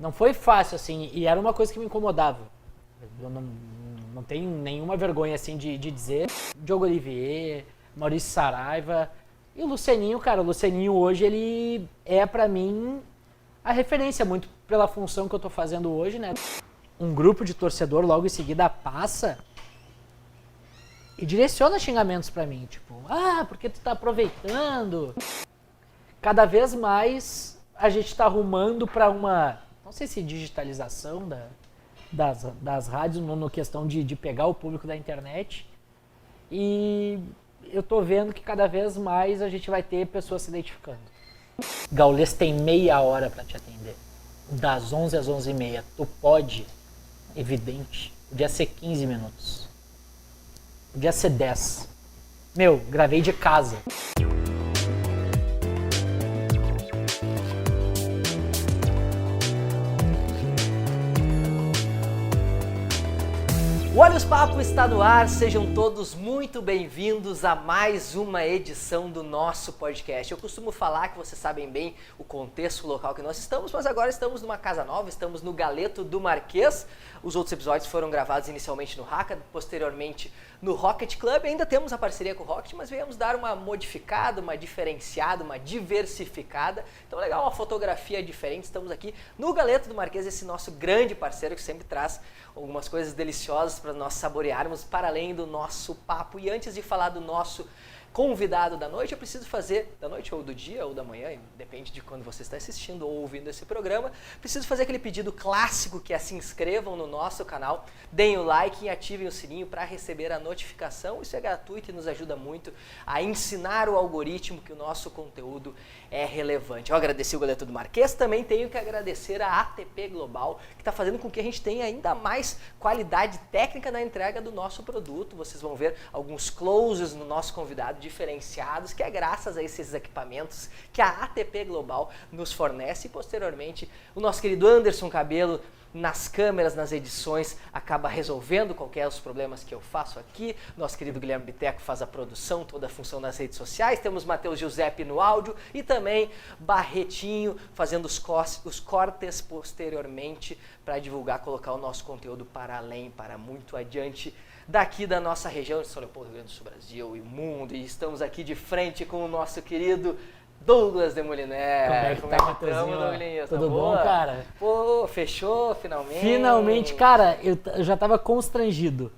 Não foi fácil, assim, e era uma coisa que me incomodava. Eu não tenho nenhuma vergonha, assim, de dizer. Diogo Olivier, Maurício Saraiva e o Lucianinho, cara. O Lucianinho hoje, ele é, pra mim, a referência, muito pela função que eu tô fazendo hoje, né? Um grupo de torcedor logo em seguida passa e direciona xingamentos pra mim, tipo, porque tu tá aproveitando? Cada vez mais a gente tá arrumando pra uma, não sei se digitalização das rádios, no questão de pegar o público da internet, e eu tô vendo que cada vez mais a gente vai ter pessoas se identificando. Gaules tem meia hora pra te atender, das 11 às 11h30, tu pode, evidente, podia ser 15 minutos. Podia ser 10. Meu, gravei de casa. O Olhos Papo está no ar, sejam todos muito bem-vindos a mais uma edição do nosso podcast. Eu costumo falar que vocês sabem bem o contexto local que nós estamos, mas agora estamos numa casa nova, estamos no Galeto do Marquês. Os outros episódios foram gravados inicialmente no Haka, posteriormente no Rocket Club. Ainda temos a parceria com o Rocket, mas viemos dar uma modificada, uma diferenciada, uma diversificada. Então legal, uma fotografia diferente. Estamos aqui no Galeto do Marquês, esse nosso grande parceiro que sempre traz algumas coisas deliciosas para nós saborearmos para além do nosso papo. E antes de falar do nosso convidado da noite, eu preciso fazer, da noite ou do dia ou da manhã, depende de quando você está assistindo ou ouvindo esse programa, preciso fazer aquele pedido clássico que é se inscrevam no nosso canal, deem o like e ativem o sininho para receber a notificação. Isso é gratuito e nos ajuda muito a ensinar o algoritmo que o nosso conteúdo é relevante. Eu agradeci o Galeto do Marquês, também tenho que agradecer a ATP Global, que está fazendo com que a gente tenha ainda mais qualidade técnica na entrega do nosso produto. Vocês vão ver alguns closes no nosso convidado diferenciados, que é graças a esses equipamentos que a ATP Global nos fornece, e posteriormente o nosso querido Anderson Cabelo nas câmeras, nas edições, acaba resolvendo qualquer dos problemas que eu faço aqui. Nosso querido Guilherme Biteco faz a produção, toda a função nas redes sociais. Temos Matheus Giuseppe no áudio e também Barretinho fazendo os cortes posteriormente para divulgar, colocar o nosso conteúdo para além, para muito adiante daqui da nossa região de São Leopoldo, Rio Grande do Sul, Brasil e o mundo. E estamos aqui de frente com o nosso querido Douglas Demoliner. Como é que tá, Matheusinho? Tudo bom, cara? Pô, fechou finalmente? Finalmente, cara, eu já tava constrangido.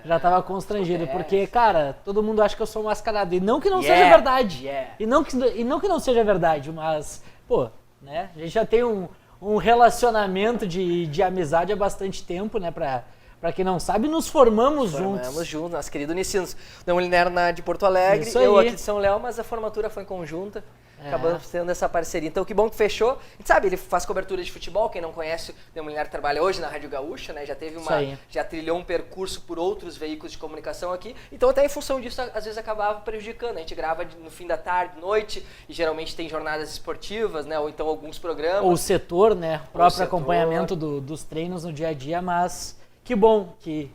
Já tava constrangido, porque, cara, todo mundo acha que eu sou mascarado. E não que não seja verdade. E não que não seja verdade, mas, pô, né? A gente já tem um relacionamento de amizade há bastante tempo, né? Pra quem não sabe, nos formamos juntos. Nosso querido Unicinos. Demoliner de Porto Alegre, eu aqui de São Léo, mas a formatura foi conjunta. Acabamos tendo essa parceria. Então, que bom que fechou. A gente sabe, ele faz cobertura de futebol. Quem não conhece, o Demoliner trabalha hoje na Rádio Gaúcha, né? Já trilhou um percurso por outros veículos de comunicação aqui. Então, até em função disso, às vezes acabava prejudicando. A gente grava no fim da tarde, noite, e geralmente tem jornadas esportivas, né? Ou então alguns programas. Ou o setor, né? O próprio acompanhamento dos treinos no dia a dia, mas que bom que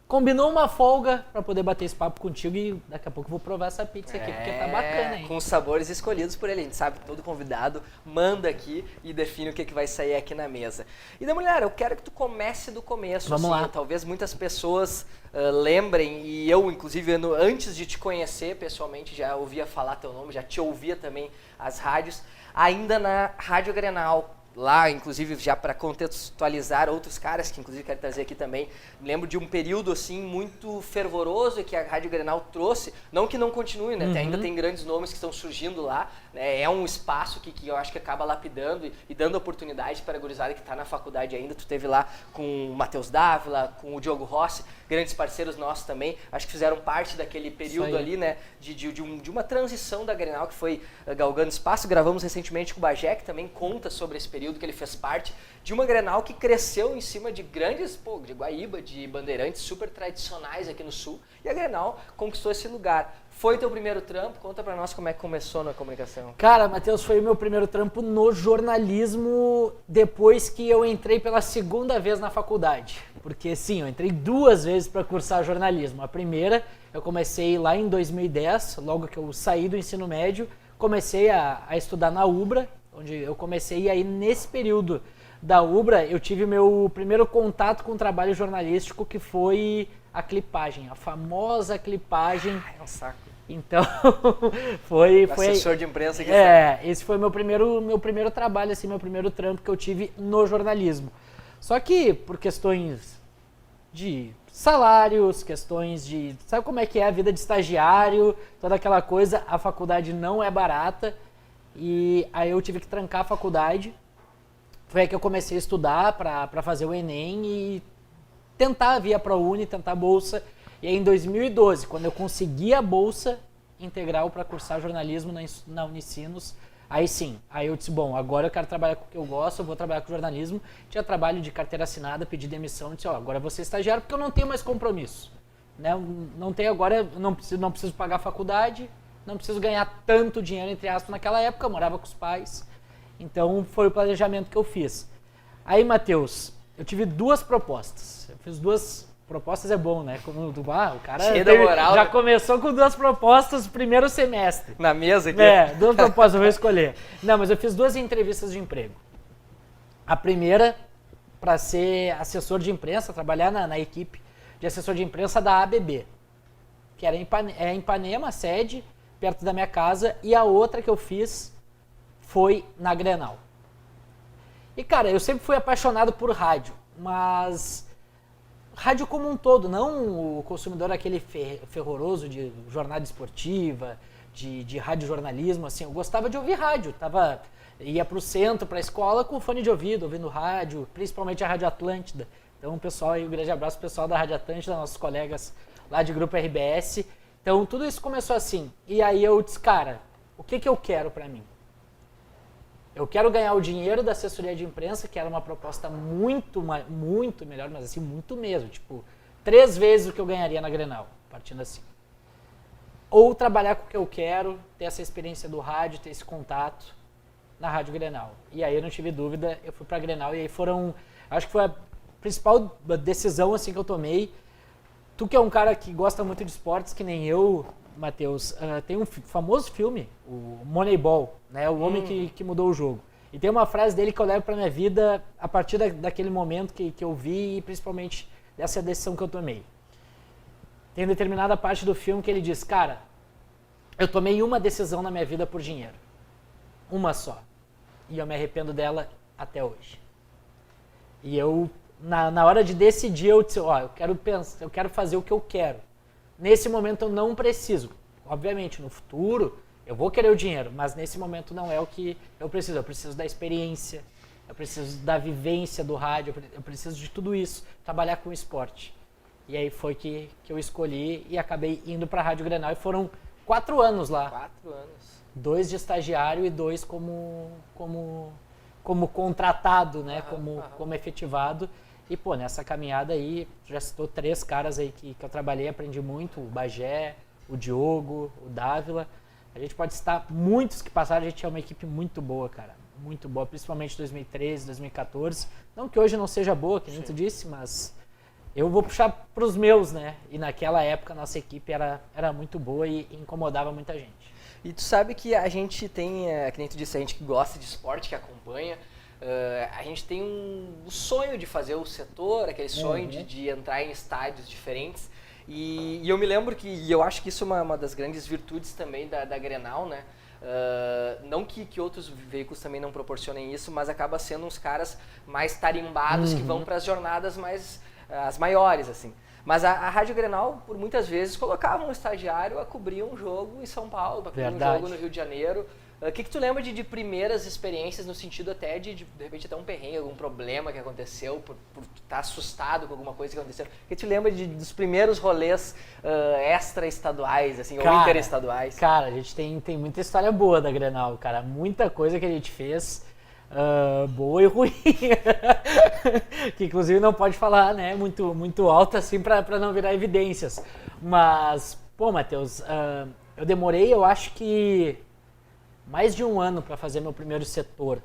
combinou uma folga pra poder bater esse papo contigo, e daqui a pouco eu vou provar essa pizza aqui, porque tá bacana, hein? Com os sabores escolhidos por ele. A gente sabe que todo convidado manda aqui e define o que vai sair aqui na mesa. E Demoliner, eu quero que tu comece do começo. Vamos lá. Talvez muitas pessoas lembrem, e eu, inclusive, antes de te conhecer pessoalmente, já ouvia falar teu nome, já te ouvia também as rádios, ainda na Rádio Grenal. Lá, inclusive, já para contextualizar outros caras, que inclusive quero trazer aqui também, lembro de um período assim muito fervoroso que a Rádio Grenal trouxe, não que não continue, né? Ainda tem grandes nomes que estão surgindo lá, né? É um espaço que eu acho que acaba lapidando e dando oportunidade para a gurizada que está na faculdade ainda. Tu teve lá com o Matheus Dávila, com o Diogo Rossi, grandes parceiros nossos também, acho que fizeram parte daquele período ali, né? De uma transição da Grenal que foi galgando espaço. Gravamos recentemente com o Bagé, que também conta sobre esse período que ele fez parte de uma Grenal que cresceu em cima de grandes, de Guaíba, de Bandeirantes super tradicionais aqui no Sul, e a Grenal conquistou esse lugar. Foi teu primeiro trampo? Conta pra nós como é que começou na comunicação. Cara, Matheus, foi o meu primeiro trampo no jornalismo depois que eu entrei pela segunda vez na faculdade. Porque sim, eu entrei 2 vezes para cursar jornalismo. A primeira, eu comecei lá em 2010, logo que eu saí do ensino médio, comecei a estudar na UBRA, onde eu comecei, e aí nesse período da Ubra, eu tive meu primeiro contato com o trabalho jornalístico, que foi a clipagem, a famosa clipagem. É um saco. Então, foi... Assessor de imprensa que esse foi meu primeiro trabalho, assim, meu primeiro trampo que eu tive no jornalismo. Só que, por questões de salários, questões de... Sabe como é que é a vida de estagiário, toda aquela coisa, a faculdade não é barata, e aí eu tive que trancar a faculdade. Foi aí que eu comecei a estudar para fazer o Enem e tentar vir para a Uni, tentar a bolsa. E aí em 2012, quando eu consegui a bolsa integral para cursar jornalismo na Unicinos, aí sim, aí eu disse, bom, agora eu quero trabalhar com o que eu gosto, eu vou trabalhar com jornalismo. Tinha trabalho de carteira assinada, pedi demissão, disse, agora eu vou ser estagiário porque eu não tenho mais compromisso. Né? Não tenho agora, não preciso pagar a faculdade, não preciso ganhar tanto dinheiro, entre aspas, naquela época, eu morava com os pais. Então foi o planejamento que eu fiz. Aí, Matheus, eu tive 2 propostas. Eu fiz 2 propostas, é bom, né? Como o cara já começou com 2 propostas no primeiro semestre. Na mesa aqui? 2 propostas, eu vou escolher. Não, mas eu fiz 2 entrevistas de emprego. A primeira, para ser assessor de imprensa, trabalhar na equipe de assessor de imprensa da ABB, que era em Ipanema, sede, perto da minha casa, e a outra que eu fiz foi na Grenal. E, cara, eu sempre fui apaixonado por rádio, mas rádio como um todo, não o consumidor aquele fervoroso de jornada esportiva, de radiojornalismo, assim, eu gostava de ouvir rádio, ia pro centro, pra escola com fone de ouvido, ouvindo rádio, principalmente a Rádio Atlântida. Então, pessoal, aí, um grande abraço pro pessoal da Rádio Atlântida, nossos colegas lá de Grupo RBS. Então, tudo isso começou assim. E aí eu disse, cara, o que eu quero pra mim? Eu quero ganhar o dinheiro da assessoria de imprensa, que era uma proposta muito melhor, mas assim, muito mesmo. Tipo, 3 vezes o que eu ganharia na Grenal, partindo assim. Ou trabalhar com o que eu quero, ter essa experiência do rádio, ter esse contato na Rádio Grenal. E aí eu não tive dúvida, eu fui pra Grenal e aí acho que foi a principal decisão assim que eu tomei. Tu que é um cara que gosta muito de esportes, que nem eu, Matheus, tem um famoso filme, o Moneyball, né? O homem que mudou o jogo. E tem uma frase dele que eu levo pra minha vida a partir daquele momento que eu vi e principalmente dessa decisão que eu tomei. Tem determinada parte do filme que ele diz, cara, eu tomei uma decisão na minha vida por dinheiro. Uma só. E eu me arrependo dela até hoje. E eu, na hora de decidir, eu disse, eu quero fazer o que eu quero. Nesse momento eu não preciso. Obviamente, no futuro eu vou querer o dinheiro, mas nesse momento não é o que eu preciso. Eu preciso da experiência, eu preciso da vivência do rádio, eu preciso de tudo isso, trabalhar com esporte. E aí foi que eu escolhi e acabei indo para a Rádio Grenal e foram 4 anos lá. 4 anos. 2 de estagiário e 2 como contratado, né? Como efetivado. E, pô, nessa caminhada aí, já citou 3 caras aí que eu trabalhei, aprendi muito, o Bagé, o Diogo, o Dávila. A gente pode citar muitos que passaram, a gente é uma equipe muito boa, cara. Muito boa, principalmente 2013, 2014. Não que hoje não seja boa, que a gente disse, mas eu vou puxar pros meus, né? E naquela época a nossa equipe era muito boa e incomodava muita gente. E tu sabe que a gente tem, que nem tu disse, a gente que gosta de esporte, que acompanha, a gente tem o sonho de fazer o setor, aquele sonho de entrar em estádios diferentes. E eu me lembro e eu acho que isso é uma das grandes virtudes também da Grenal, né? Não que outros veículos também não proporcionem isso, mas acaba sendo uns caras mais tarimbados que vão para as jornadas as maiores, assim. Mas a Rádio Grenal, por muitas vezes, colocava um estagiário a cobrir um jogo em São Paulo, para cobrir um jogo no Rio de Janeiro. O que tu lembra de primeiras experiências no sentido até de repente até um perrengue, algum problema que aconteceu, por estar assustado com alguma coisa que aconteceu? O que tu lembra dos primeiros rolês extra-estaduais, assim, ou interestaduais? Cara, a gente tem muita história boa da Grenal, cara. Muita coisa que a gente fez, boa e ruim. Que inclusive não pode falar, né, muito alto assim pra não virar evidências. Mas, pô, Matheus, eu demorei, eu acho que mais de 1 ano para fazer meu primeiro setor,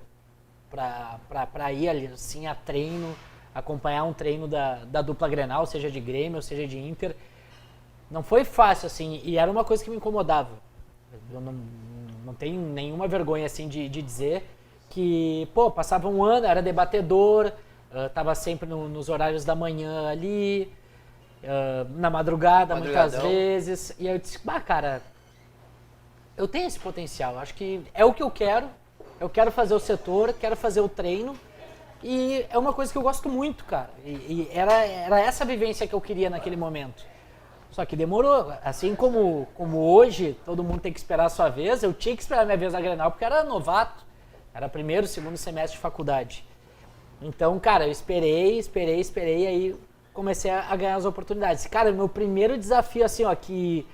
para ir ali, assim, a treino, acompanhar um treino da dupla Grenal, seja de Grêmio, seja de Inter. Não foi fácil, assim, e era uma coisa que me incomodava. Eu não tenho nenhuma vergonha, assim, de dizer que, pô, passava um ano, era debatedor, tava sempre nos horários da manhã ali, na madrugada muitas vezes. E aí eu disse, cara, eu tenho esse potencial, acho que é o que eu quero fazer o setor, quero fazer o treino. E é uma coisa que eu gosto muito, cara. E era essa vivência que eu queria naquele momento. Só que demorou. Assim como hoje todo mundo tem que esperar a sua vez, eu tinha que esperar a minha vez na Grenal porque eu era novato. Era primeiro, segundo semestre de faculdade. Então, cara, eu esperei, aí comecei a ganhar as oportunidades. Cara, o meu primeiro desafio, assim, ó, que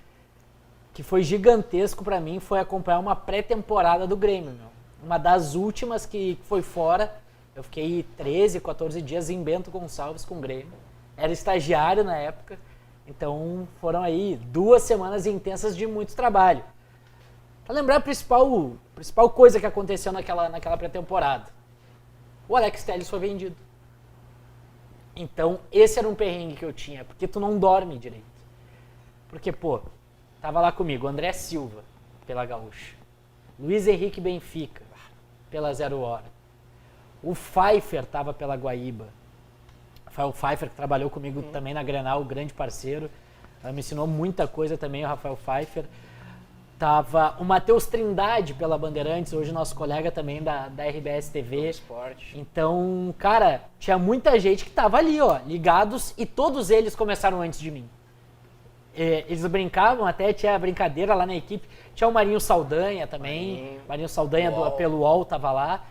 foi gigantesco pra mim, foi acompanhar uma pré-temporada do Grêmio, meu. Uma das últimas que foi fora. Eu fiquei 13, 14 dias em Bento Gonçalves com o Grêmio. Era estagiário na época. Então foram aí 2 semanas intensas de muito trabalho. Pra lembrar a principal coisa que aconteceu naquela pré-temporada. O Alex Telles foi vendido. Então esse era um perrengue que eu tinha. Porque tu não dorme direito. Porque, pô, tava lá comigo André Silva, pela Gaúcha. Luiz Henrique Benfica, pela 0 Hora. O Pfeiffer estava pela Guaíba. Rafael Pfeiffer, que trabalhou comigo também na Grenal, grande parceiro. Me ensinou muita coisa também, o Rafael Pfeiffer. Tava o Matheus Trindade pela Bandeirantes, hoje nosso colega também da RBS TV. Esporte. Então, cara, tinha muita gente que tava ali, ó, ligados, e todos eles começaram antes de mim. Eles brincavam, até tinha brincadeira lá na equipe. Tinha o Marinho Saldanha também. Marinho Saldanha pelo UOL tava lá.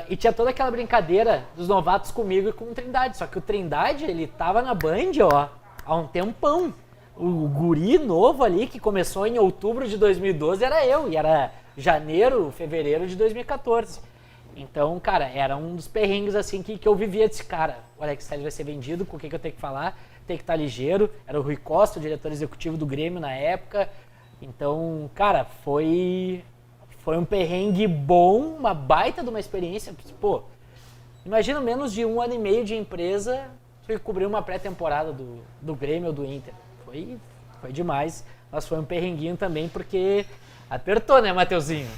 E tinha toda aquela brincadeira dos novatos comigo e com o Trindade. Só que o Trindade, ele tava na Band, ó, há um tempão. O guri novo ali, que começou em outubro de 2012, era eu. E era janeiro, fevereiro de 2014. Então, cara, era um dos perrengues, assim, que eu vivia desse cara. O Alex Telles vai ser vendido, com o que eu tenho que falar? Tem que estar ligeiro. Era o Rui Costa, o diretor executivo do Grêmio na época. Então, cara, foi um perrengue bom, uma baita de uma experiência. Pô, imagina menos de 1 ano e meio de empresa e cobrir uma pré-temporada do Grêmio ou do Inter. Foi demais, mas foi um perrenguinho também, porque apertou, né, Mateuzinho?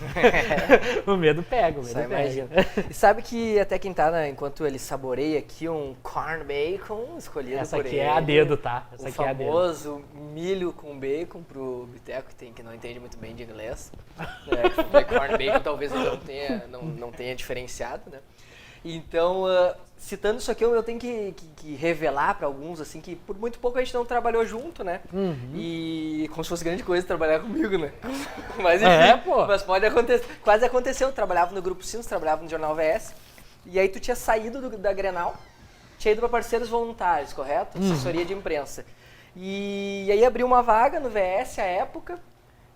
O medo pega, o medo pega. E sabe que até quem tá, enquanto ele saboreia aqui, um corn bacon escolhido Essa por aqui ele. é a dedo, tá? Essa O aqui é a dedo. famoso milho com bacon pro Biteco, que não entende muito bem de inglês. Corn bacon talvez ele não tenha diferenciado, né? Então, citando isso aqui, eu tenho que revelar para alguns, assim, que por muito pouco a gente não trabalhou junto, né? E como se fosse grande coisa trabalhar comigo, né? Mas enfim, pô. Mas pode acontecer. Quase aconteceu, eu trabalhava no Grupo Sinos, trabalhava no Jornal VS, e aí tu tinha saído da Grenal, tinha ido para parceiros voluntários, correto? Assessoria de imprensa. E aí abriu uma vaga no VS à época,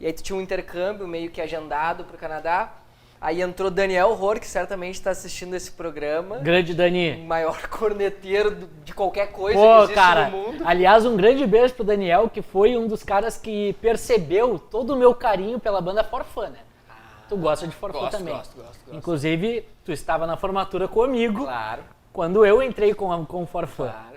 e aí tu tinha um intercâmbio meio que agendado para o Canadá. Aí entrou Daniel Rohr, que certamente está assistindo esse programa. Grande Dani. O maior corneteiro de qualquer coisa Pô, que existe cara, no mundo. Aliás, um grande beijo pro Daniel, que foi um dos caras que percebeu todo o meu carinho pela banda Forfã, né? Tu gosta de Forfã também. Gosto. Inclusive, tu estava na formatura comigo. Claro. Quando eu entrei com o Forfã. Claro.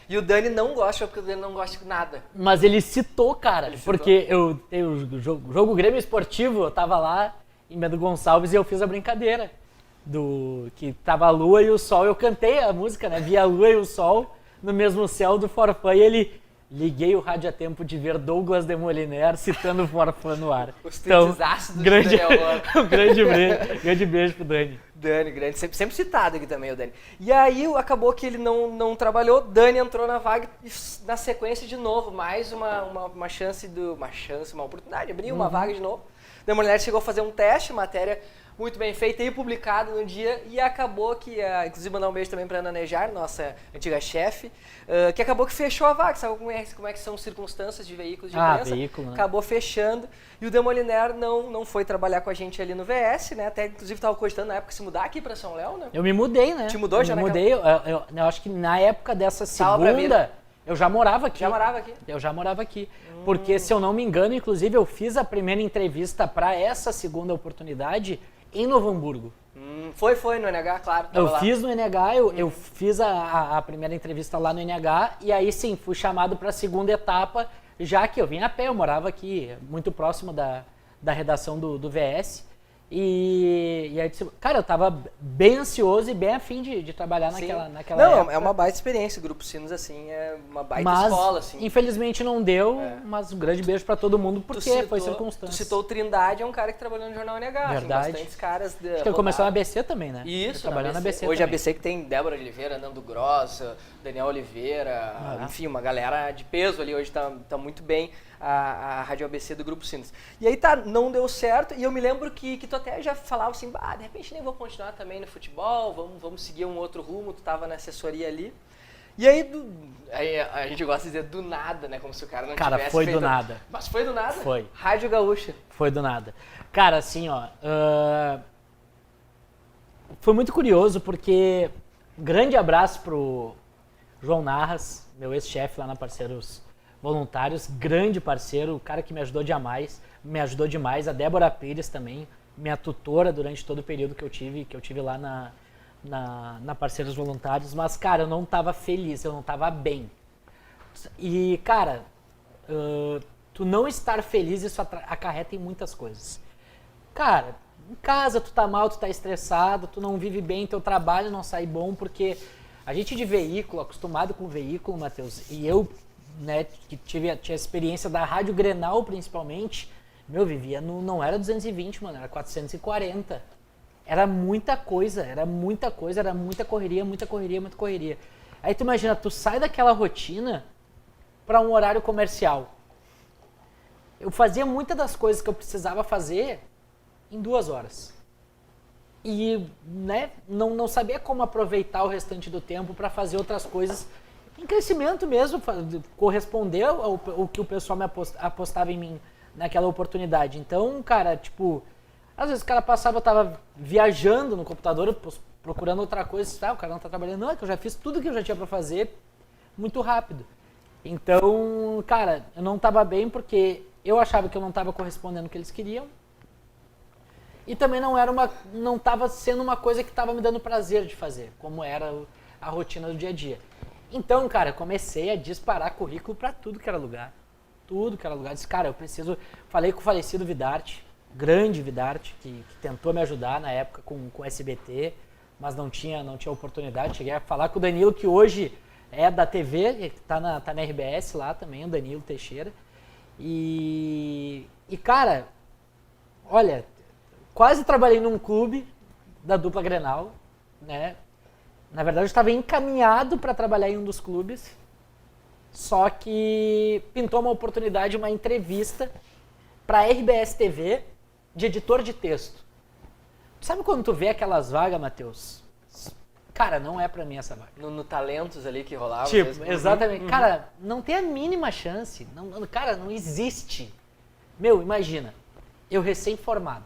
E o Dani não gosta, porque o Dani não gosta de nada. Mas ele citou, cara, porque eu tenho o jogo Grêmio Esportivo, eu tava lá em Bento Gonçalves e eu fiz a brincadeira que tava a lua e o sol. Eu cantei a música, né? Vi a lua e o sol no mesmo céu do Forfã e ele... Liguei o rádio a tempo de ver Douglas de Moliner citando o Forfã no ar. Os então, tweets grande, do Daniel Rohr. grande beijo pro Dani. Dani, grande, sempre citado aqui também o Dani. E aí acabou que ele não trabalhou, Dani entrou na vaga e na sequência de novo, mais uma chance, uma oportunidade, abriu uma vaga de novo. O Moliner chegou a fazer um teste, matéria muito bem feita e publicada no dia, e acabou que, inclusive mandar um beijo também para Ana Nejar, nossa antiga chefe, que acabou que fechou a vaga. Sabe como é que são circunstâncias de veículos de imprensa? Veículo, né? Acabou fechando, e o Demoliner não foi trabalhar com a gente ali no VS, né? Até inclusive estava cogitando na época se mudar aqui para São Léo, né? Eu me mudei, né? Te mudou já, né? Eu mudei, eu acho que na época dessa segunda, eu já morava aqui. Já morava aqui? Eu já morava aqui. Porque, se eu não me engano, inclusive, eu fiz a primeira entrevista para essa segunda oportunidade em Novo Hamburgo. Foi no NH, claro. Eu fiz no NH, eu fiz a primeira entrevista lá no NH e aí sim, fui chamado para a segunda etapa, já que eu vim a pé, eu morava aqui, muito próximo da redação do VS. E aí, cara, eu tava bem ansioso e bem afim de trabalhar naquela Não, época. é uma baita experiência. O Grupo Sinos, assim, é uma baita Mas, escola, assim. infelizmente não deu, mas um grande beijo pra todo mundo, porque foi Tu circunstância. citou o Trindade, é um cara que trabalhou no Jornal NH. Verdade. Tem bastantes caras... Acho que ele começou na ABC também, né? Isso, trabalhando na ABC Hoje a também. ABC que tem Débora Oliveira, Nando Gross, Daniel Oliveira, enfim, uma galera de peso ali. Hoje tá muito bem a Rádio ABC do Grupo Sinos. E aí não deu certo, e eu me lembro que tu até já falava assim, de repente nem vou continuar também no futebol, vamos seguir um outro rumo, tu tava na assessoria ali. E aí a gente gosta de dizer do nada, né, como se o cara não tivesse foi feito... do nada. Mas foi do nada? Foi. Rádio Gaúcha. Foi do nada. Cara, assim, foi muito curioso porque grande abraço pro João Narras, meu ex-chefe lá na Parceiros Voluntários, grande parceiro, o cara que me ajudou demais, a Débora Pires também, minha tutora durante todo o período que eu tive lá na Parceiros Voluntários, mas, cara, eu não tava feliz, eu não tava bem. E, cara, tu não estar feliz, isso acarreta em muitas coisas. Cara, em casa tu tá mal, tu tá estressado, tu não vive bem, teu trabalho não sai bom, porque a gente de veículo, acostumado com veículo, Matheus, e eu, né, que tinha a experiência da Rádio Grenal principalmente, vivia não era 220, mano, era 440. Era muita coisa, era muita correria, muita correria. Aí tu imagina, tu sai daquela rotina para um horário comercial. Eu fazia muitas das coisas que eu precisava fazer em 2 horas. E, né, não sabia como aproveitar o restante do tempo para fazer outras coisas em crescimento mesmo, corresponder ao que o pessoal me apostava em mim naquela oportunidade. Então, cara, tipo, às vezes o cara passava, eu tava viajando no computador, procurando outra coisa, o cara não tá trabalhando. Não, é que eu já fiz tudo que eu já tinha para fazer muito rápido. Então, cara, eu não tava bem porque eu achava que eu não tava correspondendo ao que eles queriam. E também não tava sendo uma coisa que tava me dando prazer de fazer, como era a rotina do dia a dia. Então, cara, comecei a disparar currículo pra tudo que era lugar. Disse, cara, eu preciso... Falei com o falecido Vidarte, grande Vidarte, que tentou me ajudar na época com o SBT, mas não tinha oportunidade. Cheguei a falar com o Danilo, que hoje é da TV, que tá na RBS lá também, o Danilo Teixeira. E cara, olha, quase trabalhei num clube da dupla Grenal, né? Na verdade, eu estava encaminhado para trabalhar em um dos clubes, só que pintou uma oportunidade, uma entrevista para a RBS TV de editor de texto. Sabe quando tu vê aquelas vagas, Matheus? Cara, não é para mim essa vaga. No Talentos ali que rolava. Tipo, exatamente. Cara, não tem a mínima chance. Cara, não existe. Imagina, eu recém-formado,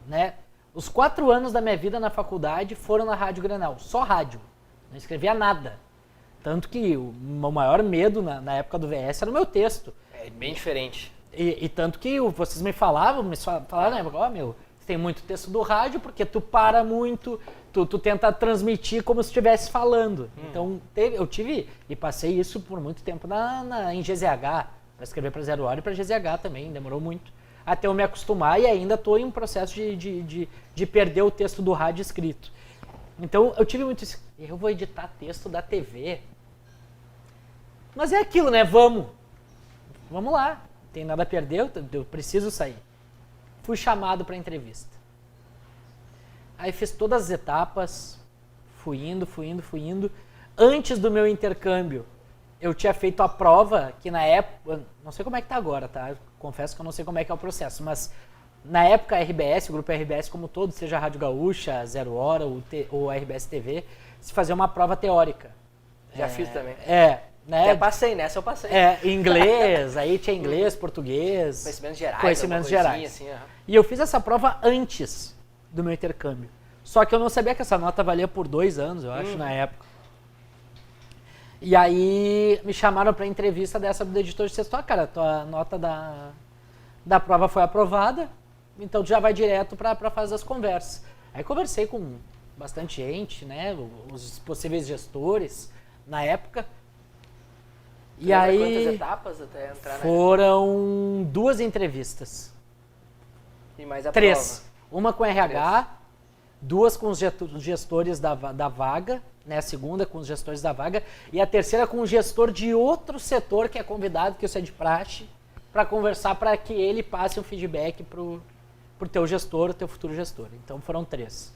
né? Os 4 anos da minha vida na faculdade foram na Rádio Grenal, só rádio, não escrevia nada. Tanto que o meu maior medo na época do VS era o meu texto. É bem diferente. E tanto que vocês me falavam na época, você tem muito texto do rádio, porque tu para muito, tu tenta transmitir como se estivesse falando. Então, eu tive, e passei isso por muito tempo em GZH, para escrever para 0 Hora e para GZH também, demorou muito. Até eu me acostumar e ainda estou em um processo de perder o texto do rádio escrito. Então, eu tive muito isso. Eu vou editar texto da TV. Mas é aquilo, né? Vamos lá. Não tem nada a perder, eu preciso sair. Fui chamado para entrevista. Aí fiz todas as etapas, fui indo. Antes do meu intercâmbio, eu tinha feito a prova, que na época, não sei como é que tá agora, tá? Eu confesso que eu não sei como é que é o processo, mas na época a RBS, o grupo RBS como todo, seja a Rádio Gaúcha, 0 Hora ou a RBS TV, se fazia uma prova teórica. Já fiz também. Né? Já passei, nessa eu passei. Inglês, aí tinha inglês, português. Conhecimentos gerais. Assim, E eu fiz essa prova antes do meu intercâmbio. Só que eu não sabia que essa nota valia por 2 anos, eu acho, na época. E aí me chamaram para entrevista dessa do editor de texto. Cara, tua nota da prova foi aprovada, então tu já vai direto para fazer as conversas. Aí conversei com bastante gente, né, os possíveis gestores na época. E aí quantas etapas até entrar foram 2 entrevistas. E mais a 3. prova. Uma com RH, 2 com os gestores da vaga, né? A segunda com os gestores da vaga e a terceira com o gestor de outro setor que é convidado, que isso é de praxe, para conversar para que ele passe um feedback pro teu gestor, o teu futuro gestor. Então foram 3.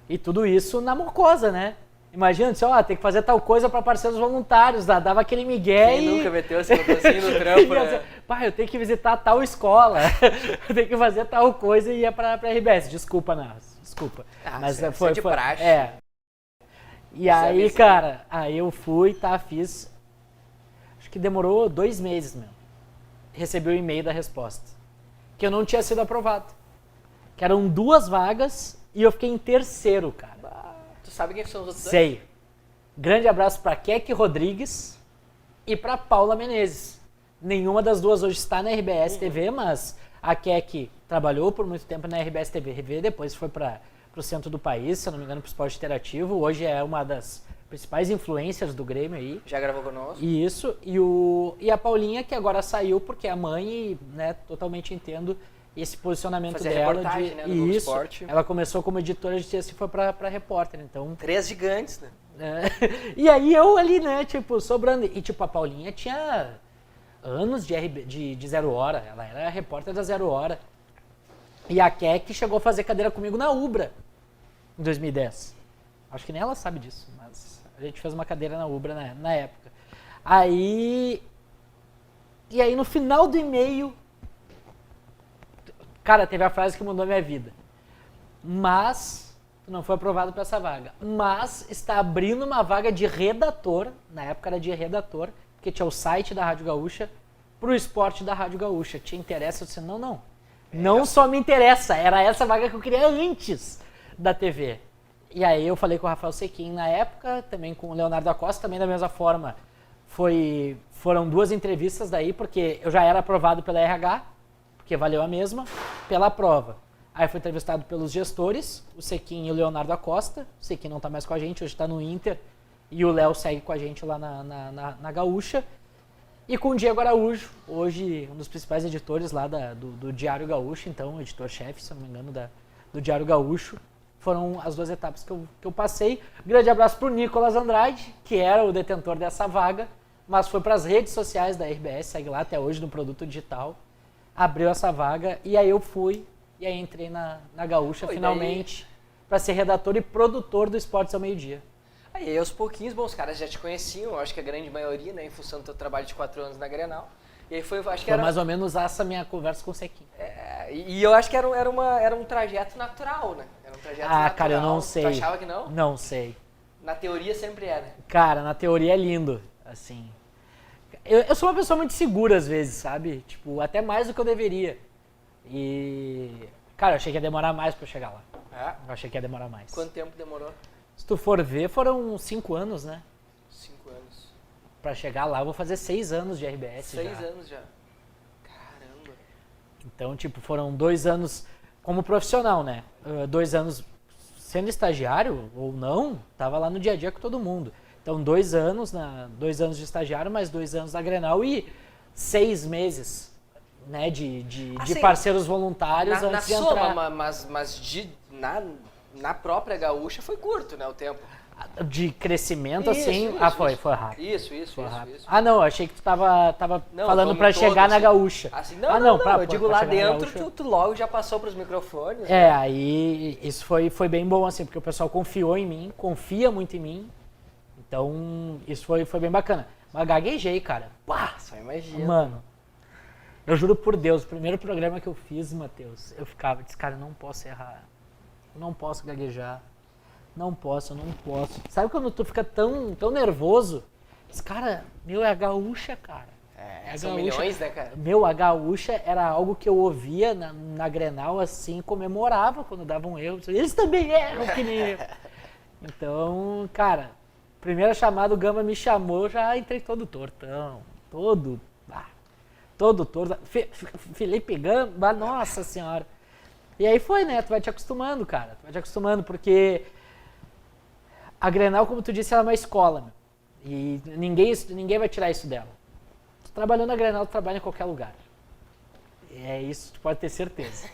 E tudo isso na mocosa, né? Imagina, disse, tem que fazer tal coisa para parceiros voluntários, dava aquele migué. Quem nunca meteu esse botozinho no trampo, né? Pai, eu tenho que visitar tal escola, eu tenho que fazer tal coisa e ia pra RBS. Desculpa, Nas, desculpa. Mas foi de praxe. E aí, cara, aí eu fui, fiz, acho que demorou 2 meses mesmo. Recebi o e-mail da resposta, que eu não tinha sido aprovado. Que eram 2 vagas e eu fiquei em terceiro, cara. Tu sabe quem são os outros? Sei. Grande abraço pra Keke Rodrigues e pra Paula Menezes. Nenhuma das duas hoje está na RBS TV, mas a Keke trabalhou por muito tempo na RBS TV, depois foi para o centro do país, se eu não me engano, para o esporte interativo. Hoje é uma das principais influencers do Grêmio aí. Já gravou conosco. Isso. E a Paulinha, que agora saiu porque é mãe e, né, totalmente entendo esse posicionamento dela. Reportagem, né, do Globo Esporte. Ela começou como editora de texto e foi para repórter, então... 3 gigantes, né? E aí eu ali, né, tipo, sobrando. E tipo, a Paulinha tinha anos de 0 hora, ela era repórter da 0 hora. E a Keke chegou a fazer cadeira comigo na Ubra, em 2010. Acho que nem ela sabe disso, mas a gente fez uma cadeira na Ubra na época. E aí no final do e-mail, cara, teve a frase que mudou a minha vida. Mas, não foi aprovado para essa vaga, mas está abrindo uma vaga de redator, na época era de redator, porque tinha o site da Rádio Gaúcha, pro esporte da Rádio Gaúcha. Te interessa? Eu disse, não. Não só me interessa, era essa vaga que eu queria antes da TV. E aí eu falei com o Rafael Sequim na época, também com o Leonardo Acosta, também da mesma forma. Foram 2 entrevistas daí, porque eu já era aprovado pela RH, porque valeu a mesma, pela prova. Aí fui entrevistado pelos gestores, o Sequim e o Leonardo Acosta. O Sequim não está mais com a gente, hoje está no Inter. E o Léo segue com a gente lá na Gaúcha. E com o Diego Araújo, hoje um dos principais editores lá do Diário Gaúcho, então editor-chefe, se eu não me engano, do Diário Gaúcho. Foram as 2 etapas que eu passei. Grande abraço para o Nicolas Andrade, que era o detentor dessa vaga, mas foi para as redes sociais da RBS, segue lá até hoje no Produto Digital. Abriu essa vaga e aí eu fui, e aí entrei na Gaúcha finalmente para ser redator e produtor do Esportes ao Meio-Dia. Aí aos pouquinhos, bom, os caras já te conheciam, acho que a grande maioria, né, em função do teu trabalho de 4 anos na Grenal. E aí acho que era mais ou menos essa minha conversa com o Sequim. E eu acho que era um trajeto natural, né? Era um trajeto natural. Cara, eu não sei. Tu achava que não? Não sei. Na teoria sempre era. Cara, na teoria é lindo, assim. Eu sou uma pessoa muito segura às vezes, sabe? Tipo, até mais do que eu deveria. E, cara, eu achei que ia demorar mais pra eu chegar lá. Eu achei que ia demorar mais. Quanto tempo demorou? Se tu for ver, foram 5 anos, né? 5 anos. Pra chegar lá, eu vou fazer 6 anos de RBS 6 anos já. Caramba. Então, tipo, foram 2 anos como profissional, né? 2 anos sendo estagiário ou não, tava lá no dia a dia com todo mundo. Então, 2 anos, 2 anos de estagiário, mais 2 anos da Grenal e 6 meses, né, de parceiros voluntários antes de entrar. Mas na própria Gaúcha foi curto, né, o tempo. De crescimento, assim? Foi rápido. Isso. Ah, não, achei que tu tava falando pra chegar na Gaúcha. Assim, não, eu digo lá dentro, tu logo já passou pros microfones. Né? Aí isso foi bem bom, assim, porque o pessoal confiou em mim, confia muito em mim. Então, isso foi bem bacana. Mas gaguejei, cara. Pá! Só imagina. Mano, eu juro por Deus, o primeiro programa que eu fiz, Matheus, eu disse, cara, eu não posso errar. Eu não posso gaguejar. Eu não posso. Sabe quando tu fica tão nervoso? Esse cara, é a Gaúcha, cara. São Gaúcha, milhões, né, cara? A Gaúcha era algo que eu ouvia na Grenal, assim, comemorava quando dava um erro. Eles também erram que nem eu. Então, cara, primeira chamada, o Gama me chamou, já entrei todo tortão. Todo torto. Felipe Gama, nossa senhora. E aí foi, né? Tu vai te acostumando, cara. Porque a Grenal, como tu disse, ela é uma escola, meu. E ninguém vai tirar isso dela. Tu trabalhando na Grenal, tu trabalha em qualquer lugar. É isso, tu pode ter certeza.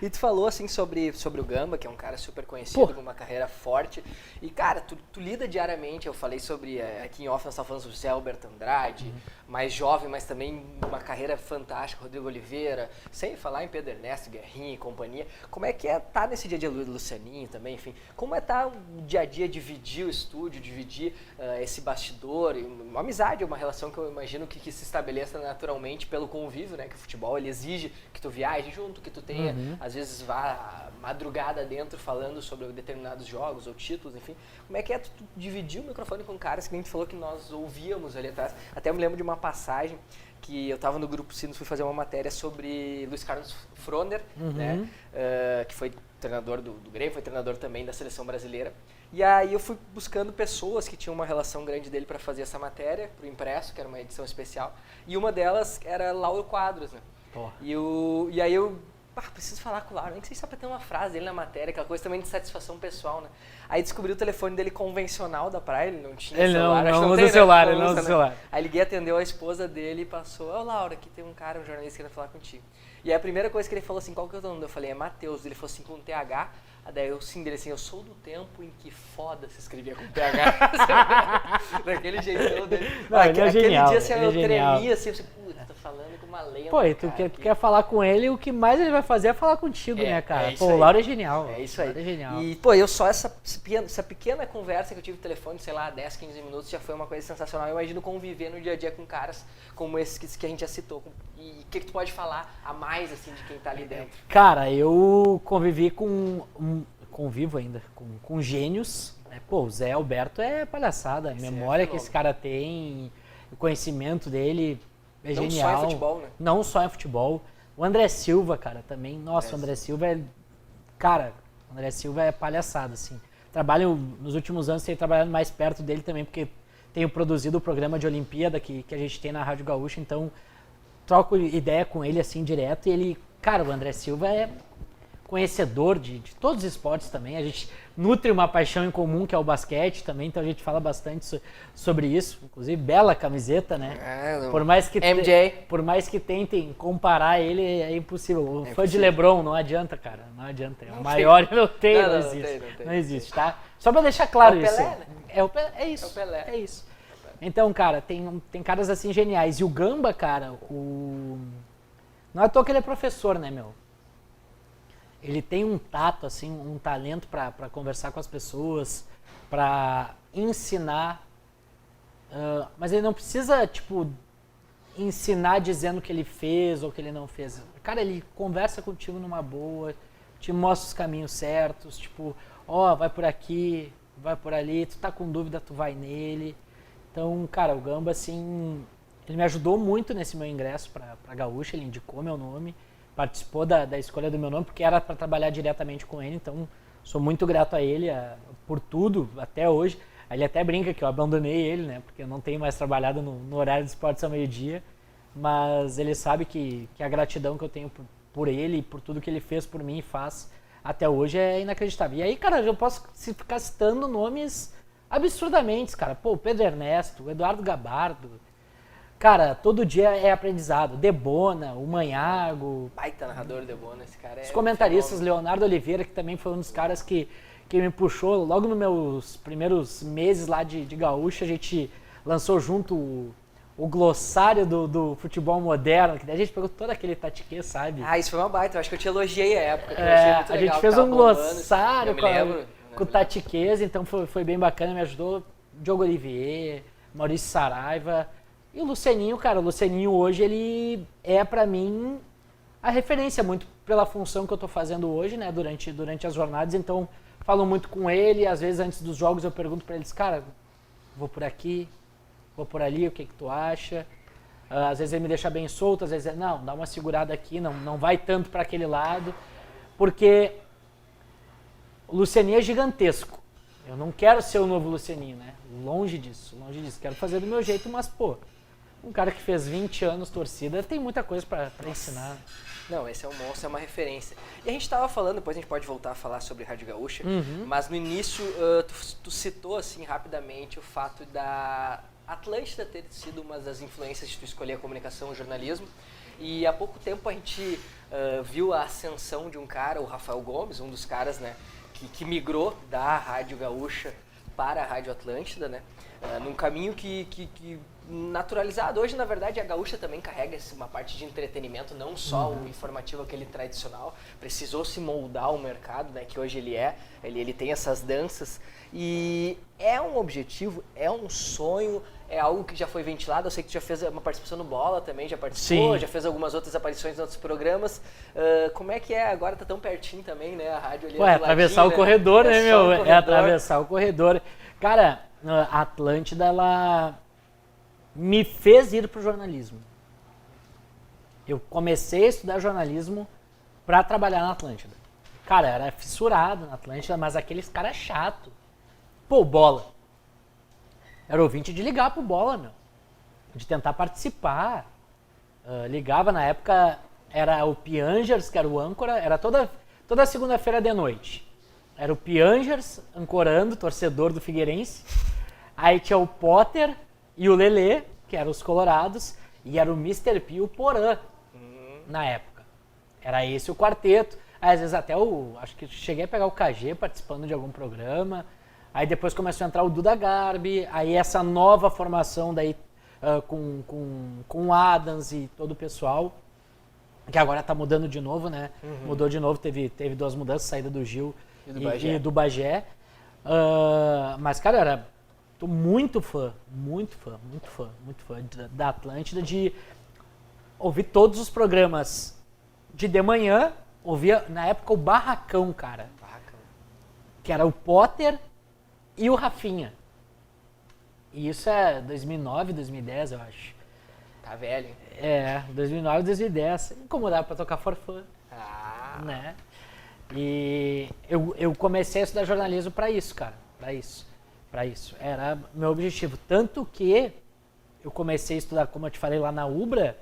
E tu falou, assim, sobre o Gamba, que é um cara super conhecido, com uma carreira forte. E, cara, tu lida diariamente, eu falei sobre, aqui em off nós estávamos falando sobre o Zé Alberto Andrade, mais jovem, mas também uma carreira fantástica, Rodrigo Oliveira, sem falar em Pedro Ernesto, Guerrinha e companhia. Como é que é estar nesse dia a dia, Lucianinho também, enfim, como é estar o dia a dia, dividir o estúdio, dividir esse bastidor, uma amizade, uma relação que eu imagino que se estabeleça naturalmente pelo convívio, né, que o futebol ele exige que tu viaje junto, que tu tenha, às vezes vá madrugada dentro falando sobre determinados jogos ou títulos, enfim. Como é que é tu dividir o microfone com caras que a gente falou que nós ouvíamos ali atrás? Até eu me lembro de uma passagem que eu estava no Grupo Sinos, fui fazer uma matéria sobre Luiz Carlos Froner, né, que foi treinador do Grêmio, foi treinador também da Seleção Brasileira. E aí eu fui buscando pessoas que tinham uma relação grande dele para fazer essa matéria, pro impresso, que era uma edição especial. E uma delas era Lauro Quadros, né? E aí eu preciso falar com o Lauro, nem sei se só pra ter uma frase dele na matéria, aquela coisa também de satisfação pessoal, né? Aí descobri o telefone dele convencional da praia, ele não tinha celular. Ele não usa celular, ele não usa celular. Aí liguei, atendeu a esposa dele e passou, Lauro, aqui tem um cara, um jornalista querendo falar contigo. E aí a primeira coisa que ele falou assim, qual que é o teu nome? Eu falei, é Matheus. Ele falou assim, com TH. Daí eu sim dele assim, eu sou do tempo em que foda se escrevia com TH. Daquele jeitão dele. Não, ele é genial, dia assim, eu genial. tremia assim, puta, tô falando com uma lenda. Pô, e tu quer falar com ele, o que mais ele vai fazer é falar contigo, né, cara? Pô, o Lauro é genial. É isso aí. O Lauro é genial. E, pô, eu só essa pequena conversa que eu tive no telefone, sei lá, 10, 15 minutos, já foi uma coisa sensacional. Eu imagino conviver no dia a dia com caras como esses que a gente já citou. E o que tu pode falar a mais, assim, de quem tá ali dentro? Cara, eu convivi convivo ainda com gênios, né? Pô, o Zé Alberto é palhaçada, a memória que esse cara tem, o conhecimento dele é genial. Não só em futebol, né? Não só em futebol. O André Silva, cara, também, nossa, o André Silva é, cara, o André Silva é palhaçada, assim. Trabalho, nos últimos anos, tenho trabalhado mais perto dele também, porque tenho produzido o programa de Olimpíada que a gente tem na Rádio Gaúcha, então troco ideia com ele, assim, direto, e ele, cara, o André Silva é conhecedor de todos os esportes também, a gente nutre uma paixão em comum que é o basquete também, então a gente fala bastante sobre isso, inclusive bela camiseta, né? Por mais que tentem comparar ele, é impossível. O fã de LeBron não adianta, cara, não adianta, é o maior e não existe, tá? Só pra deixar claro isso. Pelé, né? É isso. É o Pelé. É isso. Então, cara, tem caras assim geniais. E o Gamba, cara, não é à toa que ele é professor, né, meu? Ele tem um tato, assim, um talento para conversar com as pessoas, para ensinar, mas ele não precisa, tipo, ensinar dizendo o que ele fez ou o que ele não fez. Cara, ele conversa contigo numa boa, te mostra os caminhos certos, tipo, vai por aqui, vai por ali, tu tá com dúvida, tu vai nele. Então, cara, o Gamba, assim, ele me ajudou muito nesse meu ingresso pra Gaúcha, ele indicou meu nome, participou da escolha do meu nome, porque era para trabalhar diretamente com ele, então sou muito grato a ele por tudo, até hoje. Ele até brinca que eu abandonei ele, né, porque eu não tenho mais trabalhado no horário de esportes ao meio-dia, mas ele sabe que a gratidão que eu tenho por ele e por tudo que ele fez por mim e faz até hoje é inacreditável. E aí, cara, eu posso ficar citando nomes absurdamente, cara. Pô, o Pedro Ernesto, o Eduardo Gabardo. Cara, todo dia é aprendizado. Debona, o Manhago. Baita narrador Debona, esse cara é... Os comentaristas, Leonardo Oliveira, que também foi um dos caras que me puxou. Logo nos meus primeiros meses lá de Gaúcha, a gente lançou junto o glossário do futebol moderno, que daí a gente pegou todo aquele tatiquê, sabe? Isso foi uma baita. Eu acho que eu te elogiei a época. A gente fez um glossário com o tatiquês, então foi bem bacana, me ajudou. Diogo Olivier, Maurício Saraiva... E o Lucianinho, cara, o Lucianinho hoje, ele é pra mim a referência, muito pela função que eu tô fazendo hoje, né, durante as jornadas, então falo muito com ele, às vezes antes dos jogos eu pergunto pra eles, cara, vou por aqui, vou por ali, o que tu acha? Às vezes ele me deixa bem solto, às vezes não, dá uma segurada aqui, não vai tanto pra aquele lado, porque o Lucianinho é gigantesco. Eu não quero ser o novo Lucianinho, né? Longe disso. Quero fazer do meu jeito, mas, pô, um cara que fez 20 anos torcida tem muita coisa pra ensinar. Não, esse é um monstro, é uma referência. E a gente tava falando, depois a gente pode voltar a falar sobre Rádio Gaúcha, mas no início tu citou, assim, rapidamente o fato da Atlântida ter sido uma das influências de tu escolher a comunicação e o jornalismo. E há pouco tempo a gente viu a ascensão de um cara, o Rafael Gomes, um dos caras, né, que migrou da Rádio Gaúcha para a Rádio Atlântida, né, num caminho que naturalizado. Hoje, na verdade, a Gaúcha também carrega uma parte de entretenimento, não só o informativo, aquele tradicional. Precisou se moldar ao mercado, né, que hoje ele tem essas danças. E é um objetivo, é um sonho, é algo que já foi ventilado. Eu sei que tu já fez uma participação no Bola também, já participou, Sim. já fez algumas outras aparições em outros programas. Como é que é? Agora tá tão pertinho também, né? A rádio ali. Ué, atravessar o corredor, né, meu? É atravessar o corredor. Cara, a Atlântida, ela me fez ir pro jornalismo. Eu comecei a estudar jornalismo pra trabalhar na Atlântida. Cara, eu era fissurado na Atlântida, mas aqueles caras chato. Pô, Bola. Era ouvinte de ligar pro Bola, meu. De tentar participar. Ligava na época, era o Piangers, que era o âncora, era toda segunda-feira de noite. Era o Piangers ancorando, torcedor do Figueirense. Aí tinha o Potter e o Lelê, que eram os colorados, e era o Mr. P e o Porã, na época. Era esse o quarteto. Aí, às vezes até acho que cheguei a pegar o KG participando de algum programa. Aí depois começou a entrar o Duda Garbi, aí essa nova formação daí com o Adams e todo o pessoal, que agora tá mudando de novo, né? Mudou de novo, teve 2 mudanças, saída do Gil e do Bagé. Mas, cara, tô muito fã da Atlântida, de ouvir todos os programas de manhã, ouvia na época o Barracão, cara. Que era o Potter e o Rafinha. E isso é 2009, 2010, eu acho. Tá velho. 2009, 2010. Incomodava pra tocar forfã. Né? E eu comecei a estudar jornalismo pra isso, cara. Pra isso. Era meu objetivo. Tanto que eu comecei a estudar, como eu te falei, lá na Ubra.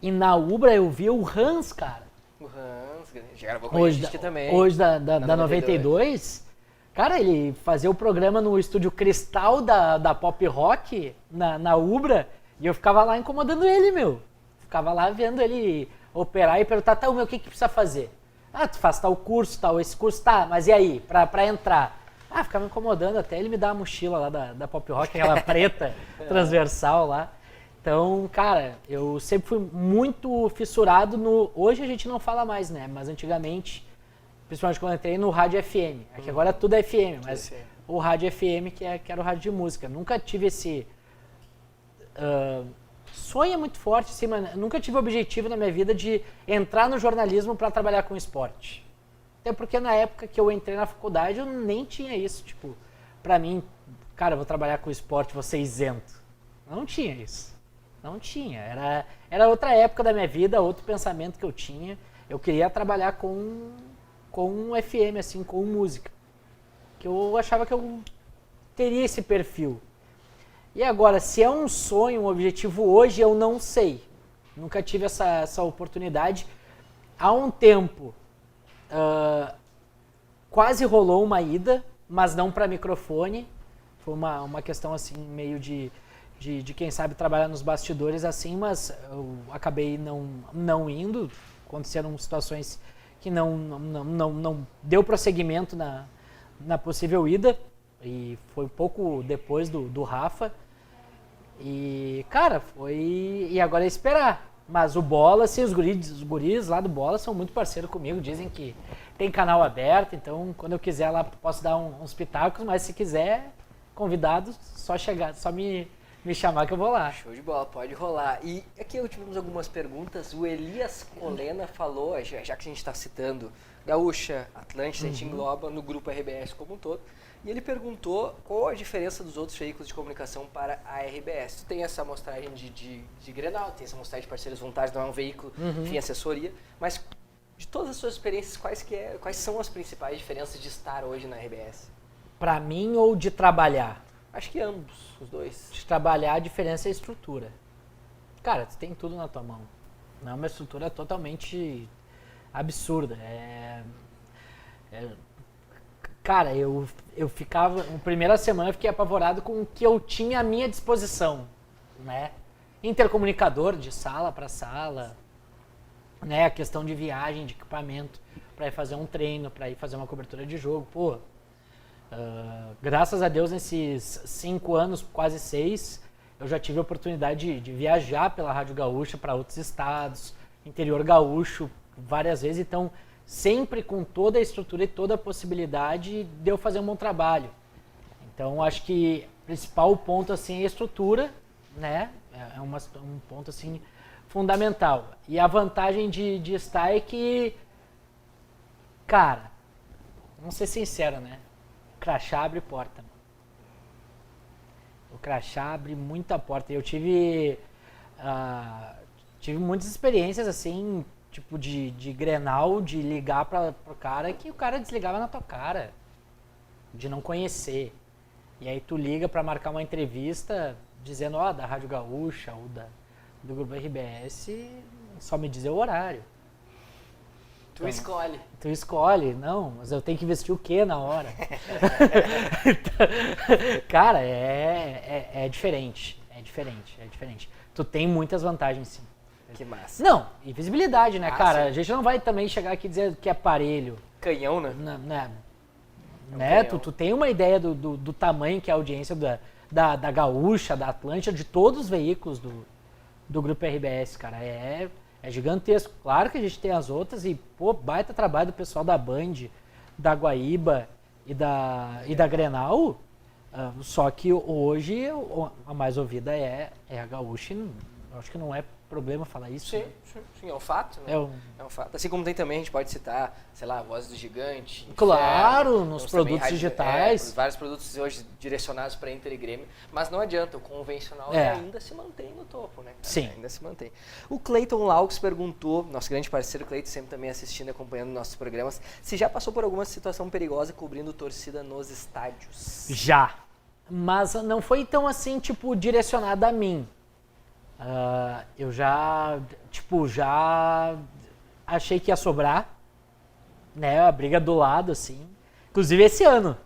E na Ubra eu vi o Hans, cara. O Hans, já gravou com a gente também. Hoje da 92. Cara, ele fazia o programa no estúdio Cristal da Pop Rock, na Ubra, e eu ficava lá incomodando ele, meu. Ficava lá vendo ele operar e perguntar, tá, meu, o que precisa fazer? Tu faz tal curso, esse curso, tá, mas e aí, pra entrar? Ficava me incomodando até ele me dar a mochila lá da Pop Rock, aquela preta transversal lá. Então, cara, eu sempre fui muito fissurado no... Hoje a gente não fala mais, né, mas antigamente... Principalmente quando eu entrei no rádio FM. Aqui agora tudo é FM, mas o rádio FM que era o rádio de música. Nunca tive esse... sonho é muito forte, sim, mas nunca tive o objetivo na minha vida de entrar no jornalismo para trabalhar com esporte. Até porque na época que eu entrei na faculdade eu nem tinha isso. Tipo, pra mim, cara, eu vou trabalhar com esporte, vou ser isento. Não tinha isso. Não tinha. Era outra época da minha vida, outro pensamento que eu tinha. Eu queria trabalhar com FM, assim, com música. Que eu achava que eu teria esse perfil. E agora, se é um sonho, um objetivo hoje, eu não sei. Nunca tive essa oportunidade. Há um tempo, quase rolou uma ida, mas não para microfone. Foi uma questão, assim, meio de quem sabe trabalhar nos bastidores, assim, mas eu acabei não indo. Aconteceram situações que não deu prosseguimento na possível ida, e foi um pouco depois do Rafa, e cara, e agora é esperar. Mas o Bola, assim, os guris lá do Bola são muito parceiros comigo, dizem que tem canal aberto, então quando eu quiser lá posso dar uns pitacos, mas se quiser, convidado, só chegar, só me chamar que eu vou lá. Show de bola, pode rolar. E aqui tivemos algumas perguntas. O Elias Colena falou, já que a gente está citando Gaúcha, Atlântida, a gente engloba no grupo RBS como um todo. E ele perguntou qual a diferença dos outros veículos de comunicação para a RBS. Tu tem essa amostragem de Grenal, tem essa amostragem de parceiros voluntários, não é um veículo, enfim, assessoria. Mas de todas as suas experiências, quais são as principais diferenças de estar hoje na RBS? Para mim ou de trabalhar? Acho que ambos, os dois. De trabalhar, a diferença é a estrutura. Cara, tu tem tudo na tua mão. Não é uma estrutura totalmente absurda. Cara, eu ficava... Na primeira semana eu fiquei apavorado com o que eu tinha à minha disposição, né? Intercomunicador de sala para sala, né, a questão de viagem, de equipamento, para ir fazer um treino, para ir fazer uma cobertura de jogo, pô. Graças a Deus, nesses 5 anos, quase 6, eu já tive a oportunidade de viajar pela Rádio Gaúcha para outros estados, interior gaúcho, várias vezes. Então, sempre com toda a estrutura e toda a possibilidade de eu fazer um bom trabalho. Então, acho que o principal ponto assim, é a estrutura, né? É um ponto assim, fundamental. E a vantagem de estar é que, cara, vamos ser sinceros, né? O crachá abre porta. Mano. O crachá abre muita porta. Eu tive muitas experiências assim, tipo de Grenal, de ligar pro cara que o cara desligava na tua cara, de não conhecer. E aí tu liga pra marcar uma entrevista dizendo, da Rádio Gaúcha ou do Grupo RBS, só me dizer o horário. Tu escolhe. Tu escolhe, não, mas eu tenho que vestir o quê na hora? Cara, é diferente, é diferente. Tu tem muitas vantagens, sim. Que massa. Não, e visibilidade, né, cara? Sim. A gente não vai também chegar aqui e dizer que é aparelho. Canhão, né? Né? Tu tem uma ideia do tamanho que é a audiência da Gaúcha, da Atlântida, de todos os veículos do Grupo RBS, cara. É gigantesco. Claro que a gente tem as outras e, pô, baita trabalho do pessoal da Band, da Guaíba e da Grenal. Só que hoje a mais ouvida é a Gaúcha e acho que não é problema falar isso. Sim, né? sim, é um fato, né? É um fato. Assim como tem também, a gente pode citar, sei lá, Voz do Gigante. Claro, Inferno, nos produtos digitais. Vários produtos hoje direcionados para Inter e Grêmio, mas não adianta, o convencional ainda se mantém no topo, né? Cara? Sim. Ainda se mantém. O Cleiton Laux perguntou, nosso grande parceiro Cleiton, sempre também assistindo e acompanhando nossos programas, se já passou por alguma situação perigosa cobrindo torcida nos estádios. Já. Mas não foi tão assim, tipo, direcionada a mim. Eu já achei que ia sobrar, né, a briga do lado, assim. Inclusive esse ano,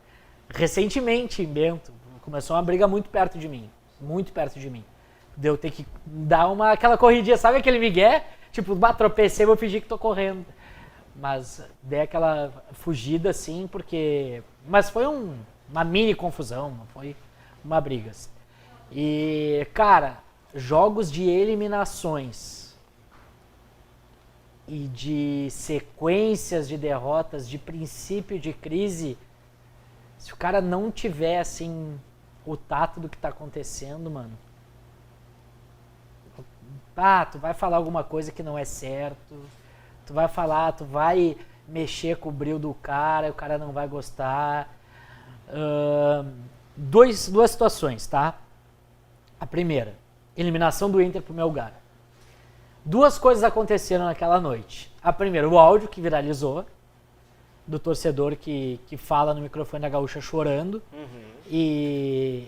recentemente em Bento, começou uma briga muito perto de mim. Deu ter que dar aquela corridinha, sabe aquele migué? Tipo, tropecei, vou fingir que tô correndo. Mas dei aquela fugida, assim, porque... Mas foi uma mini confusão, não foi uma briga. Assim. E, cara... Jogos de eliminações e de sequências de derrotas, de princípio de crise, se o cara não tiver, assim, o tato do que tá acontecendo, mano, tu vai falar alguma coisa que não é certo, tu vai mexer com o brilho do cara, o cara não vai gostar. Duas situações, tá? A primeira, eliminação do Inter pro Melgar. Duas coisas aconteceram naquela noite. A primeira, o áudio que viralizou, do torcedor que fala no microfone da Gaúcha chorando. Uhum. E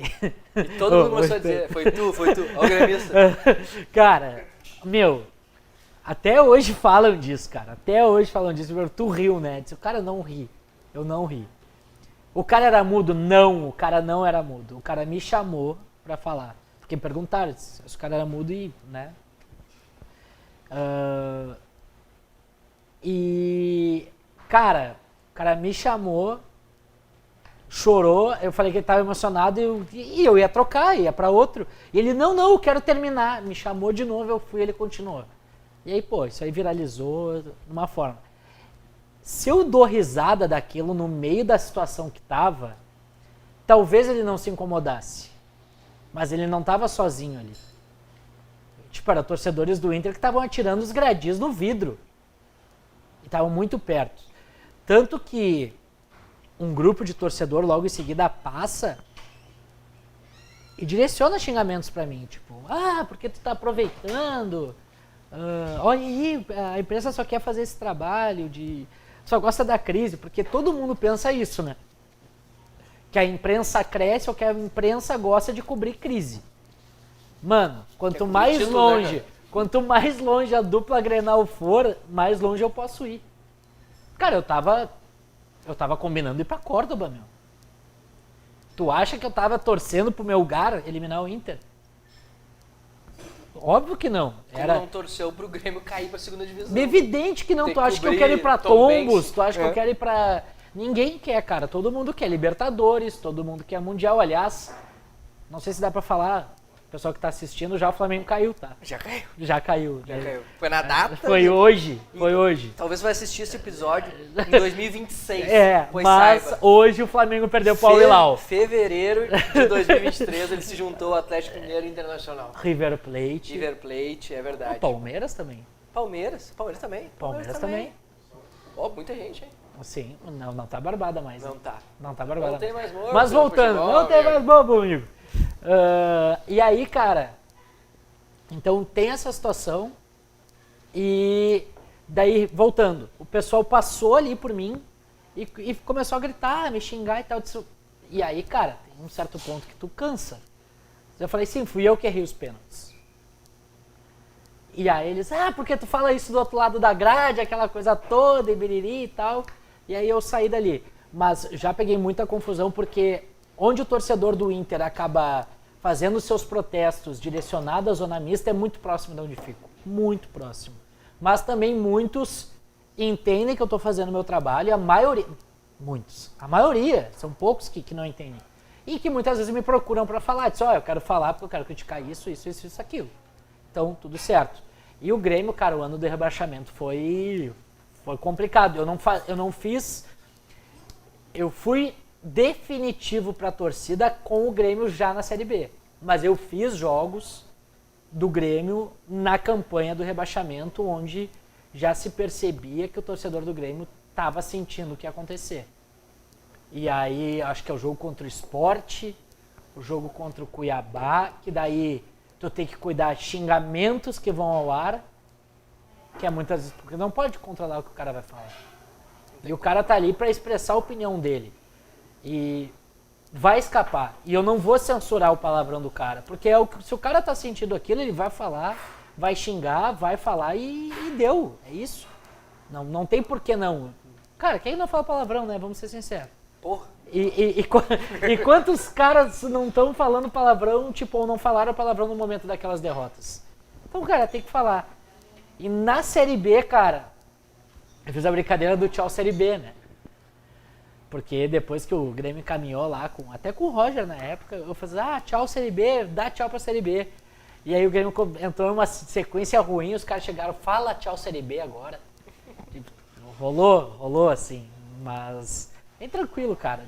todo mundo começou a dizer, foi tu, ó o gremista. Cara, até hoje falam disso, cara. Tu riu, né? Disse, o cara não ri. Eu não ri. O cara era mudo? Não, o cara não era mudo. O cara me chamou pra falar. Porque me perguntaram se o cara era mudo e, né? E, cara, o cara me chamou, chorou, eu falei que ele tava emocionado e eu ia trocar, ia pra outro. E ele, não, eu quero terminar. Me chamou de novo, eu fui, ele continuou. E aí, pô, isso aí viralizou de uma forma. Se eu dou risada daquilo no meio da situação que tava, talvez ele não se incomodasse. Mas ele não estava sozinho ali. Tipo, eram torcedores do Inter que estavam atirando os gradis no vidro. E estavam muito perto. Tanto que um grupo de torcedor logo em seguida passa e direciona xingamentos pra mim. Tipo, porque tu tá aproveitando? Olha aí, a imprensa só quer fazer esse trabalho, só gosta da crise. Porque todo mundo pensa isso, né? Que a imprensa cresce ou que a imprensa gosta de cobrir crise. Mano, quanto mais longe a dupla Grenal for, mais longe eu posso ir. Cara, eu tava combinando ir pra Córdoba, meu. Tu acha que eu tava torcendo pro Melgar eliminar o Inter? Óbvio que não. Tu Era não torceu pro Grêmio cair pra segunda divisão. evidente que não. Tem Tu que acha que eu cobrir quero ir pra Tom Tombos? Banks. Tu acha que eu quero ir pra... Ninguém quer, cara. Todo mundo quer Libertadores, todo mundo quer Mundial. Aliás, não sei se dá pra falar, o pessoal que tá assistindo, já o Flamengo caiu, tá? Já caiu. Já caiu. Já caiu. Foi na data? Foi hoje. Foi hoje. Talvez vai assistir esse episódio em 2026. Mas saiba. hoje o Flamengo perdeu pro Al-Hilal. Fevereiro de 2023 ele se juntou ao Atlético Mineiro Internacional. River Plate. River Plate, é verdade. O Palmeiras também. Palmeiras também. Palmeiras também. Ó, muita gente, hein? Sim, não tá barbada mais. Não tá. Não tá barbada. Não tem mais morto. Mas voltando, não tem mais bobo, amigo. E aí, cara, então tem essa situação e daí, voltando, o pessoal passou ali por mim e começou a gritar, me xingar e tal. E aí, cara, tem um certo ponto que tu cansa. Eu falei, sim, fui eu que errei os pênaltis. E aí eles, porque tu fala isso do outro lado da grade, aquela coisa toda, e biriri e tal. E aí eu saí dali. Mas já peguei muita confusão porque onde o torcedor do Inter acaba fazendo seus protestos direcionados à zona mista é muito próximo de onde fico. Muito próximo. Mas também muitos entendem que eu estou fazendo meu trabalho e a maioria... Muitos. A maioria. São poucos que não entendem. E que muitas vezes me procuram para falar. Diz, eu quero falar porque eu quero criticar isso, aquilo. Então, tudo certo. E o Grêmio, cara, o ano do rebaixamento foi complicado. Eu fui definitivo para a torcida com o Grêmio já na Série B. Mas eu fiz jogos do Grêmio na campanha do rebaixamento, onde já se percebia que o torcedor do Grêmio estava sentindo o que ia acontecer. E aí, acho que é o jogo contra o Sport, o jogo contra o Cuiabá, que daí tu tem que cuidar de xingamentos que vão ao ar, que é muitas vezes, porque não pode controlar o que o cara vai falar. E o cara tá ali para expressar a opinião dele. E vai escapar. E eu não vou censurar o palavrão do cara, porque se o cara tá sentindo aquilo, ele vai falar, vai xingar, vai falar e deu. É isso. Não tem por que não. Cara, quem não fala palavrão, né? Vamos ser sinceros. Porra. E quantos caras não estão falando palavrão, ou não falaram palavrão no momento daquelas derrotas? Então, cara, tem que falar. E na Série B, cara, eu fiz a brincadeira do tchau Série B, né? Porque depois que o Grêmio caminhou lá, até com o Roger na época, eu falei, tchau Série B, dá tchau pra Série B. E aí o Grêmio entrou numa sequência ruim, os caras chegaram, fala tchau Série B agora. Rolou assim, mas bem tranquilo, cara.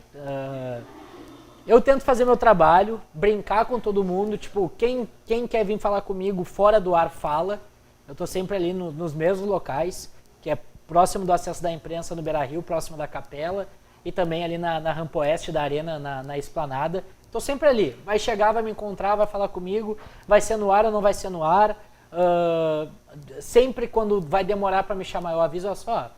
Eu tento fazer meu trabalho, brincar com todo mundo, quem quer vir falar comigo fora do ar, fala. Eu tô sempre ali nos mesmos locais, que é próximo do acesso da imprensa no Beira-Rio, próximo da Capela, e também ali na rampa oeste da arena, na Esplanada. Tô sempre ali. Vai chegar, vai me encontrar, vai falar comigo, vai ser no ar ou não vai ser no ar. Sempre quando vai demorar para me chamar, eu aviso, olha só.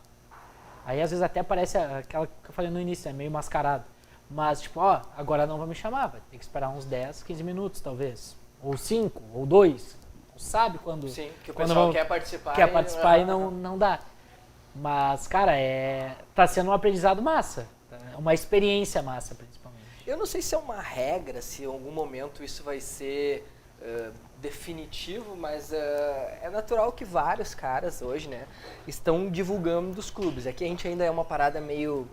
Aí às vezes até parece aquela que eu falei no início, é meio mascarado. Mas agora não vai me chamar, vai ter que esperar uns 10, 15 minutos talvez. Ou 5, ou 2. Não sabe quando... Sim, que o quando pessoal quer participar. Quer participar e não dá. Mas, cara, tá sendo um aprendizado massa. Uma experiência massa, principalmente. Eu não sei se é uma regra, se em algum momento isso vai ser definitivo, mas é natural que vários caras hoje, né, estão divulgando dos clubes. Aqui a gente ainda é uma parada meio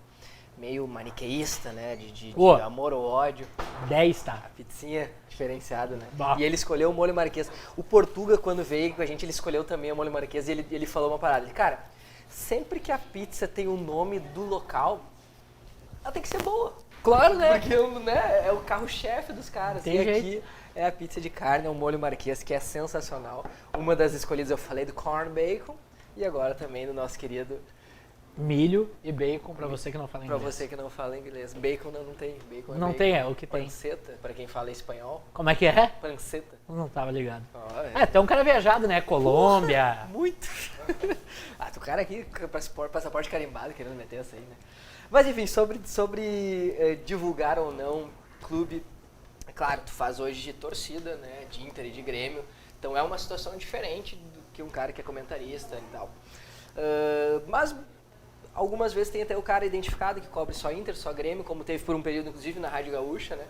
maniqueísta, né, de amor ou ódio. 10, tá? A pizzinha diferenciada, né? Bah. E ele escolheu o molho marquês. O Portuga, quando veio com a gente, ele escolheu também o molho marquês e ele falou uma parada. Cara, sempre que a pizza tem o nome do local, ela tem que ser boa. Claro, né? Porque é o carro-chefe dos caras. Tem e jeito. aqui é a pizza de carne, é o molho marquês, que é sensacional. Uma das escolhidas eu falei do corn bacon e agora também do nosso querido milho e bacon, pra você que não fala inglês. Pra você que não fala inglês. Bacon não tem. Bacon não bacon. tem, é o que tem. Panceta, pra quem fala espanhol. Como é que é? Panceta. Não tava ligado. É, tem um cara viajado, né? Colômbia. Porra, muito. O cara aqui, passaporte carimbado, querendo meter essa aí, né? Mas enfim, sobre divulgar ou não clube, é claro, tu faz hoje de torcida, né? De Inter e de Grêmio. Então é uma situação diferente do que um cara que é comentarista e tal. Mas algumas vezes tem até o cara identificado que cobre só Inter, só Grêmio, como teve por um período, inclusive, na Rádio Gaúcha, né?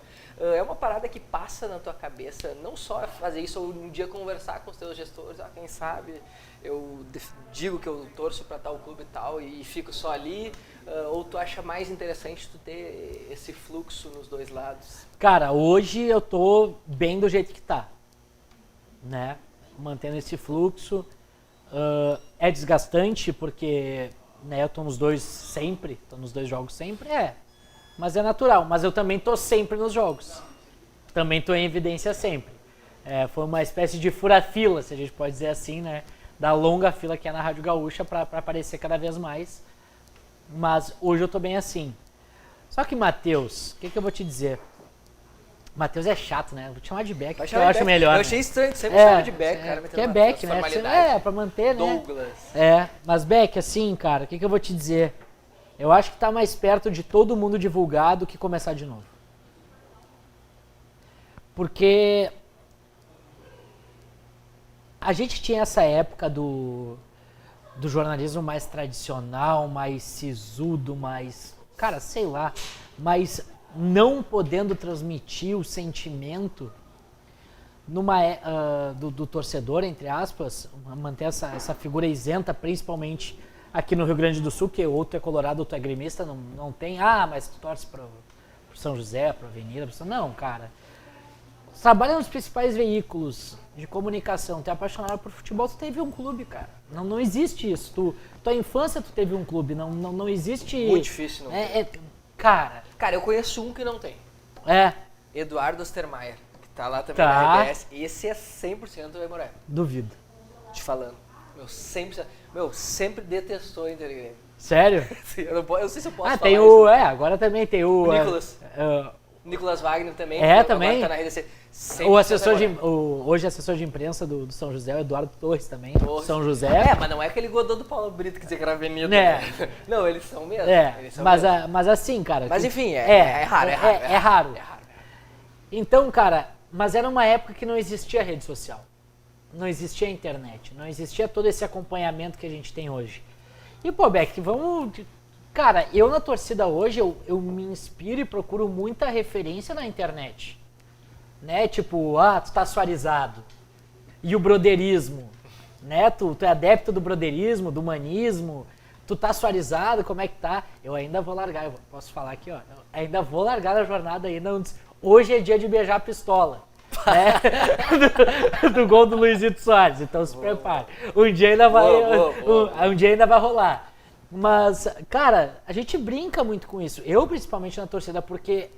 É uma parada que passa na tua cabeça, não só fazer isso ou um dia conversar com os teus gestores, quem sabe eu digo que eu torço para tal clube e tal e fico só ali, ou tu acha mais interessante tu ter esse fluxo nos dois lados? Cara, hoje eu tô bem do jeito que tá, né? Mantendo esse fluxo. É desgastante porque, né, eu tô nos dois sempre, tô nos dois jogos sempre, mas é natural. Mas eu também tô sempre nos jogos, também tô em evidência sempre. Foi uma espécie de fura-fila, se a gente pode dizer assim, né, da longa fila que é na Rádio Gaúcha para aparecer cada vez mais. Mas hoje eu tô bem assim. Só que, Matheus, o que eu vou te dizer? Matheus é chato, né? Vou te chamar de Beck, que eu acho melhor. Eu achei estranho, tu sempre chama de Beck, cara. Que é Beck, né? Pra manter, né? Douglas. Mas Beck, assim, cara, o que eu vou te dizer? Eu acho que tá mais perto de todo mundo divulgar do que começar de novo. Porque a gente tinha essa época do jornalismo mais tradicional, mais sisudo, mais, cara, sei lá, mais não podendo transmitir o sentimento do torcedor, entre aspas, manter essa figura isenta, principalmente aqui no Rio Grande do Sul, que ou tu é colorado ou tu é gremista, não tem, mas tu torce pro São José, pro Avenida, não, cara. Trabalha nos principais veículos de comunicação, tu é apaixonado por futebol, tu teve um clube, cara. Não existe isso. Tua infância tu teve um clube, não existe... Muito difícil, não Cara, eu conheço um que não tem. Eduardo Ostermaier, que tá lá também na RBS. Esse é 100% o Emoré. Duvido. Te falando. Sempre detestou o Inter e Grêmio. Sério? eu não sei se eu posso falar tem isso. Agora também tem o... Nicolas Wagner também. Também. Tá na RDC. Hoje assessor de imprensa do São José, o Eduardo Torres também. São José. Mas não é aquele Godô do Paulo Brito que dizia que era Avenida. Né? Não, eles são mesmo. Mas assim, cara... Mas enfim, é raro. É raro. Então, cara, mas era uma época que não existia rede social. Não existia internet. Não existia todo esse acompanhamento que a gente tem hoje. E, pô, Beck, vamos... Cara, eu na torcida hoje, eu me inspiro e procuro muita referência na internet. Né? Tipo, tu tá suarizado. E o broderismo. Né? Tu é adepto do broderismo, do humanismo. Tu tá suarizado, como é que tá? Eu ainda vou largar, eu posso falar aqui, ó. Eu ainda vou largar a jornada ainda. Hoje é dia de beijar a pistola. Né? do gol do Luizito Soares. Então se prepare. Um dia ainda vai rolar. Mas, cara, a gente brinca muito com isso. Eu, principalmente na torcida, porque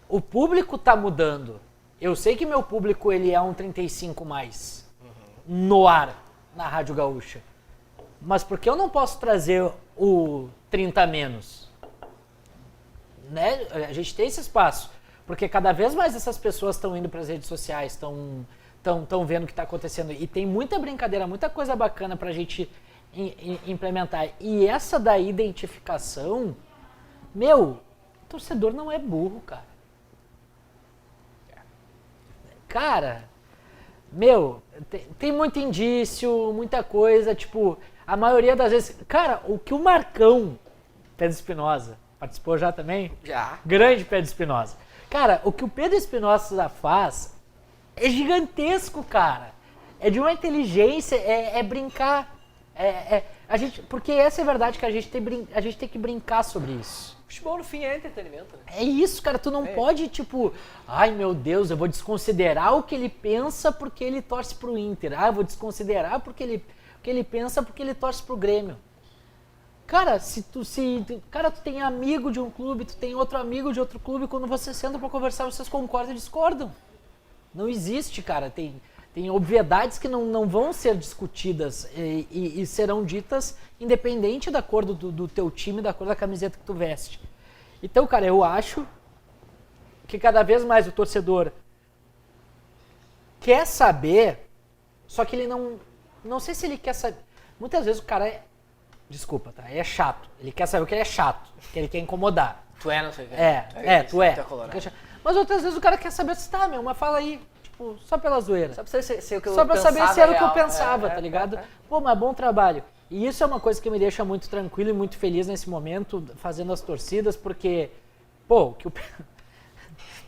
o público tá mudando. Eu sei que meu público, ele é um 35 mais no ar, na Rádio Gaúcha. Mas por que eu não posso trazer o 30 menos? Né? A gente tem esse espaço. Porque cada vez mais essas pessoas estão indo para as redes sociais, estão vendo o que está acontecendo. E tem muita brincadeira, muita coisa bacana pra gente implementar. E essa da identificação, o torcedor não é burro, cara. Cara, tem muito indício, muita coisa, tipo, a maioria das vezes... Cara, o que o Marcão, Pedro Espinosa, participou já também? Já. Grande Pedro Espinosa. Cara, o que o Pedro Espinosa faz é gigantesco, cara. É de uma inteligência, é brincar. Porque essa é a verdade, que a gente tem que brincar sobre isso. Futebol, no fim, é entretenimento, né? É isso, cara. Tu não pode, tipo... Ai, meu Deus, eu vou desconsiderar o que ele pensa porque ele torce pro Inter. Eu vou desconsiderar o que ele pensa porque ele torce pro Grêmio. Cara, tu tem amigo de um clube, tu tem outro amigo de outro clube, quando você senta pra conversar, vocês concordam e discordam. Não existe, cara. Tem obviedades que não vão ser discutidas e serão ditas independente da cor do teu time, da cor da camiseta que tu veste. Então, cara, eu acho que cada vez mais o torcedor quer saber, só que ele não sei se ele quer saber. Muitas vezes o cara desculpa, tá? Ele é chato. Ele quer saber o que ele é chato, que ele quer incomodar. Tu é, não sei o que. Tu é. Mas outras vezes o cara quer saber se tá, mas fala aí. Só pela zoeira. Só pra saber se o que eu Só pra pensava saber se era o que eu real. pensava, tá ligado? Pô, mas bom trabalho. E isso é uma coisa que me deixa muito tranquilo e muito feliz nesse momento, fazendo as torcidas, porque, pô, que o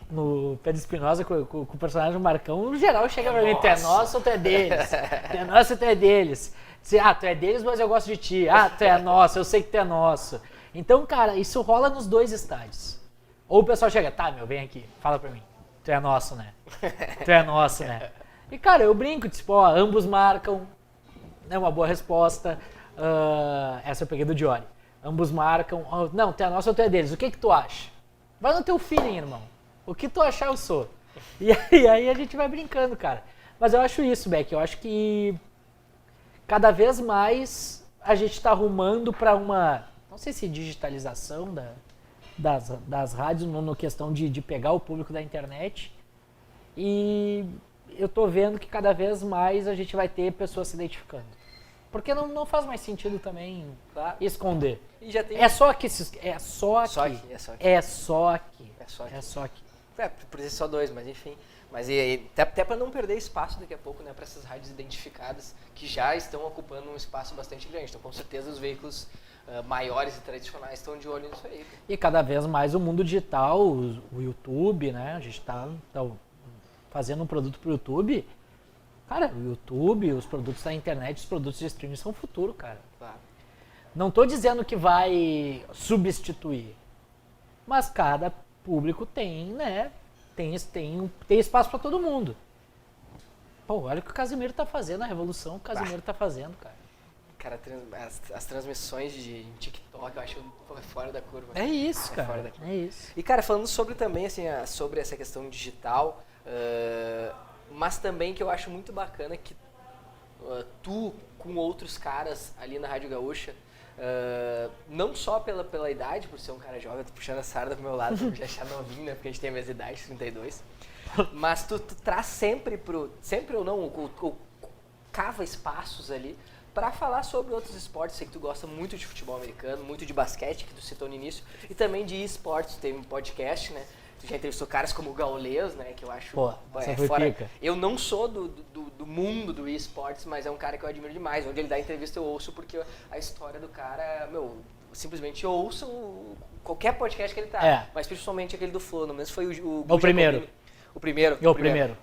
no Pedro Espinosa, com o personagem do Marcão, no geral chega pra mim, tu é nosso ou tu é deles? Tu é nosso ou tu é deles? Tu é deles, mas eu gosto de ti. Tu é nosso, eu sei que tu é nosso. Então, cara, isso rola nos dois estádios. Ou o pessoal chega, tá, meu, vem aqui, fala pra mim. Tu é nosso, né? Tu é nosso, né? E, cara, eu brinco, tipo, ó, ambos marcam, é uma boa resposta. Essa eu peguei do Diori. Ambos marcam, não, tu é nosso ou tu é deles? O que tu acha? Vai no teu feeling, irmão. O que tu achar, eu sou. E aí a gente vai brincando, cara. Mas eu acho isso, Beck. Eu acho que cada vez mais a gente está arrumando para uma, não sei se digitalização das rádios, no questão de pegar o público da internet. E eu tô vendo que cada vez mais a gente vai ter pessoas se identificando. Porque não faz mais sentido também esconder. E já tem... É só aqui. É só aqui. É só aqui. Por isso só 2, mas enfim. Mas até para não perder espaço daqui a pouco, né, para essas rádios identificadas que já estão ocupando um espaço bastante grande. Então, com certeza, os veículos maiores e tradicionais estão de olho nisso aí. E cada vez mais o mundo digital, o YouTube, né? A gente está fazendo um produto para o YouTube. Cara, o YouTube, os produtos da internet, os produtos de streaming são o futuro, cara. Claro. Não estou dizendo que vai substituir, mas cada público tem, né? Tem espaço para todo mundo. Pô, olha o que o Casimiro tá fazendo, a revolução que o Casimiro tá fazendo, cara. Cara, as transmissões de TikTok, eu acho fora da curva. É isso, cara. É isso. E, cara, falando sobre também, assim, sobre essa questão digital, mas também que eu acho muito bacana que tu, com outros caras ali na Rádio Gaúcha, não só pela idade, por ser um cara jovem, eu tô puxando a sarda pro meu lado, pra já achar novinho, né, porque a gente tem a mesma idade, 32, mas tu traz sempre ou não, cava espaços ali para falar sobre outros esportes. Sei que tu gosta muito de futebol americano, muito de basquete, que tu citou no início, e também de esportes, tem um podcast, né? Tu já entrevistou caras como o Gaules, né? Que eu acho... Pô, fora. Pica. Eu não sou do mundo do esportes, mas é um cara que eu admiro demais. Onde ele dá entrevista eu ouço, porque a história do cara, simplesmente ouço qualquer podcast que ele tá. Mas principalmente aquele do Flow, no menos foi o primeiro. O primeiro.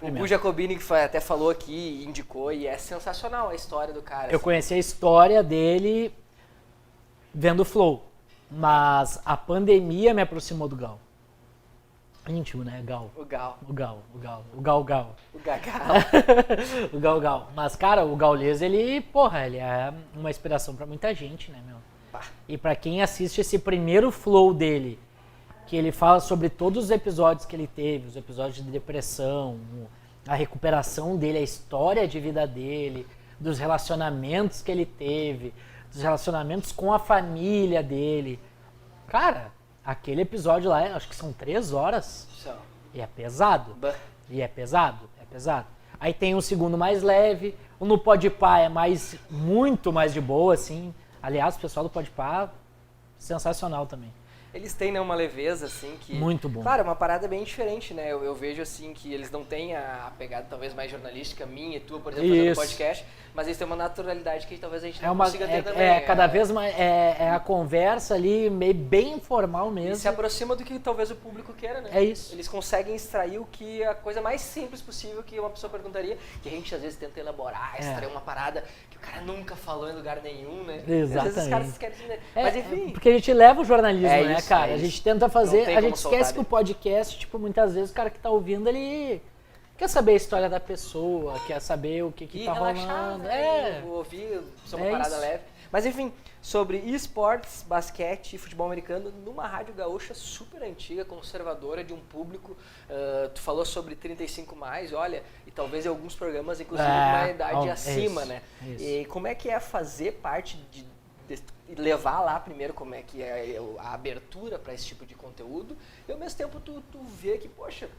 O Gu Jacobini, que até falou aqui, indicou, e é sensacional a história do cara. Eu conheci a história dele vendo o Flow, mas a pandemia me aproximou do Gal. Íntimo, né? Gal. O Gal. O Gal. O Gal. Mas, cara, o Gaules, ele é uma inspiração pra muita gente, né, meu? E pra quem assiste esse primeiro Flow dele, que ele fala sobre todos os episódios que ele teve, os episódios de depressão, a recuperação dele, a história de vida dele, dos relacionamentos que ele teve, dos relacionamentos com a família dele. Cara, aquele episódio lá, acho que são 3 horas. E é pesado. É pesado. Aí tem um segundo mais leve. O No Podpah é muito mais de boa, assim. Aliás, o pessoal do Podpah, sensacional também. Eles têm, né, uma leveza, assim, que... Muito bom. Claro, uma parada bem diferente, né? Eu vejo, assim, que eles não têm a pegada, talvez, mais jornalística, minha e tua, por exemplo, fazendo podcast, mas eles têm uma naturalidade que talvez a gente não consiga ter também. Cada vez mais... É a conversa ali, meio bem informal mesmo. E se aproxima do que talvez o público queira, né? É isso. Eles conseguem extrair a coisa mais simples possível que uma pessoa perguntaria, que a gente, às vezes, tenta elaborar, extrair uma parada que o cara nunca falou em lugar nenhum, né? Exatamente. Às vezes os caras querem... Mas, enfim... Porque a gente leva o jornalismo, né, cara? A gente tenta fazer... A gente esquece que o podcast, tipo, muitas vezes o cara que tá ouvindo, ele quer saber a história da pessoa, quer saber o que tá rolando. Né? Ouvir, ser uma parada leve. Mas, enfim, sobre esportes, basquete e futebol americano, numa rádio gaúcha super antiga, conservadora, de um público, tu falou sobre 35+, olha, e talvez em alguns programas, inclusive, uma idade acima, né? Isso. E como é que é fazer parte de levar lá primeiro como é que é a abertura para esse tipo de conteúdo e ao mesmo tempo tu vê que, poxa,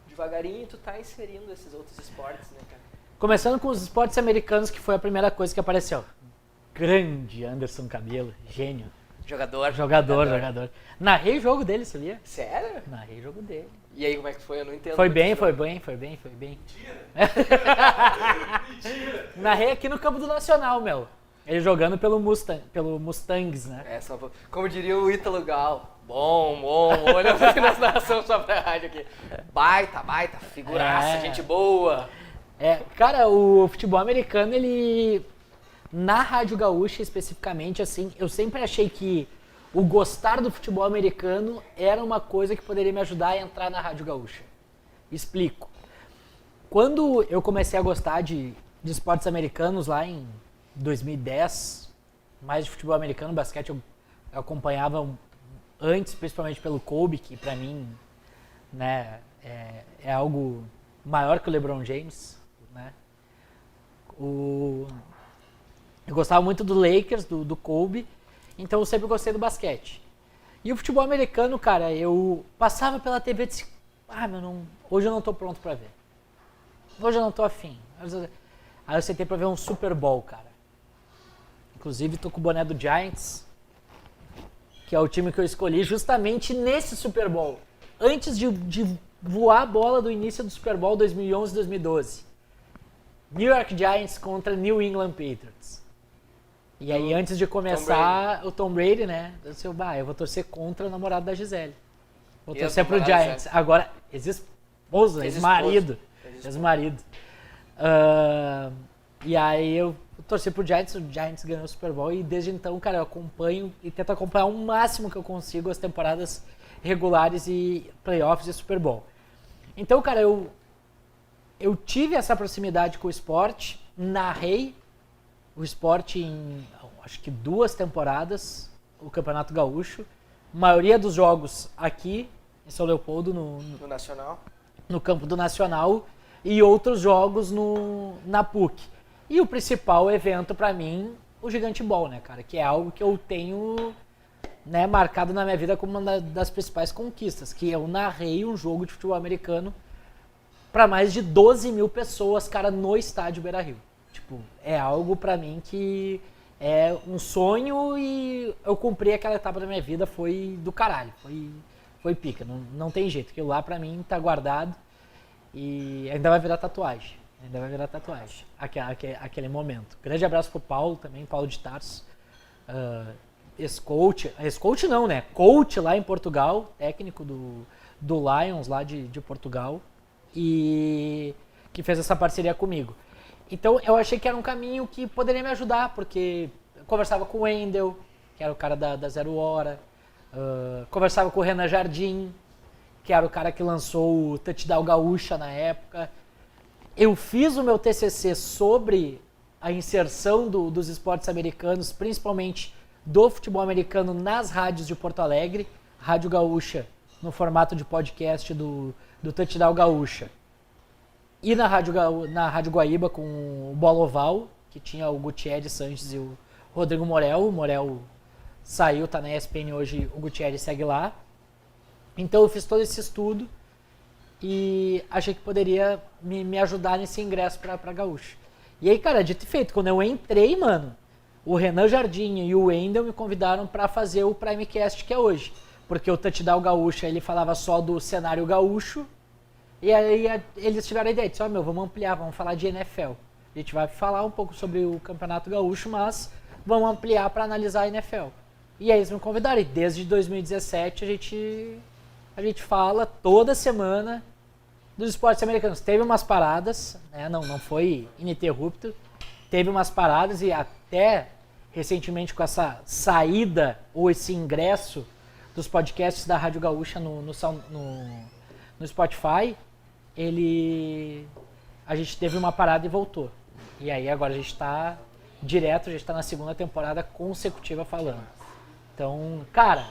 devagarinho tu tá inserindo esses outros esportes, né, cara? Começando com os esportes americanos, que foi a primeira coisa que apareceu. Grande Anderson Cabelo, gênio. Jogador. Narrei o jogo dele, sabia? Sério? Narrei o jogo dele. E aí, como é que foi? Eu não entendo. Foi bem. Mentira. Narrei aqui no campo do Nacional, meu. Ele jogando pelo Mustangs, né? Como diria o Ítalo Gal. Bom. Olha a finalização só pra rádio aqui. Baita, figuraça, gente boa. Cara, o futebol americano, ele... Na Rádio Gaúcha, especificamente, assim, eu sempre achei que o gostar do futebol americano era uma coisa que poderia me ajudar a entrar na Rádio Gaúcha. Explico. Quando eu comecei a gostar de esportes americanos lá em 2010, mais de futebol americano, basquete eu acompanhava antes, principalmente pelo Kobe, que pra mim, né, é algo maior que o LeBron James, né? Eu gostava muito do Lakers, do Kobe, então eu sempre gostei do basquete. E o futebol americano, cara, eu passava pela TV e disse, hoje eu não tô pronto pra ver. Hoje eu não tô afim. Aí eu sentei pra ver um Super Bowl, cara. Inclusive tô com o boné do Giants, que é o time que eu escolhi justamente nesse Super Bowl. Antes de voar a bola do início do Super Bowl 2011-2012. New York Giants contra New England Patriots. E aí, antes de começar, o Tom Brady, né? Eu disse, eu vou torcer contra o namorado da Gisele. Vou torcer pro Giants. Agora, ex-esposa, ex-marido. E aí, eu torci pro Giants, o Giants ganhou o Super Bowl. E desde então, cara, eu acompanho e tento acompanhar o máximo que eu consigo as temporadas regulares e playoffs e Super Bowl. Então, cara, eu tive essa proximidade com o esporte, narrei o esporte em, acho que 2 temporadas, o Campeonato Gaúcho. A maioria dos jogos aqui em São Leopoldo, no Nacional, no campo do Nacional, e outros jogos na PUC. E o principal evento pra mim, o Gigante Ball, né, cara? Que é algo que eu tenho, né, marcado na minha vida como uma das principais conquistas, que eu narrei um jogo de futebol americano pra mais de 12 mil pessoas, cara, no estádio Beira-Rio. Tipo, é algo pra mim que é um sonho e eu cumpri aquela etapa da minha vida, foi do caralho, foi pica, não tem jeito, aquilo lá pra mim tá guardado e ainda vai virar tatuagem, aquele momento. Grande abraço pro Paulo também, Paulo de Tarso, ex-coach não, né, coach lá em Portugal, técnico do Lions lá de Portugal, e que fez essa parceria comigo. Então eu achei que era um caminho que poderia me ajudar, porque eu conversava com o Wendel, que era o cara da Zero Hora, conversava com o Renan Jardim, que era o cara que lançou o Touchdown Gaúcha na época. Eu fiz o meu TCC sobre a inserção dos esportes americanos, principalmente do futebol americano nas rádios de Porto Alegre, Rádio Gaúcha no formato de podcast do Touchdown Gaúcha. E na Rádio Guaíba com o Bola Oval, que tinha o Gutierrez Sanches e o Rodrigo Morel. O Morel saiu, tá na ESPN hoje, o Gutierrez segue lá. Então eu fiz todo esse estudo e achei que poderia me ajudar nesse ingresso pra Gaúcha. E aí, cara, dito e feito, quando eu entrei, mano, o Renan Jardim e o Wendel me convidaram pra fazer o Primecast que é hoje. Porque o Touchdown Gaúcha, ele falava só do cenário gaúcho. E aí eles tiveram a ideia, disseram, vamos ampliar, vamos falar de NFL. A gente vai falar um pouco sobre o Campeonato Gaúcho, mas vamos ampliar para analisar a NFL. E aí eles me convidaram, e desde 2017 a gente fala toda semana dos esportes americanos. Teve umas paradas, né? Não foi ininterrupto, teve umas paradas e até recentemente com essa saída ou esse ingresso dos podcasts da Rádio Gaúcha no Spotify, a gente teve uma parada e voltou. E aí agora a gente está direto, a gente está na 2ª temporada consecutiva falando. Então, cara,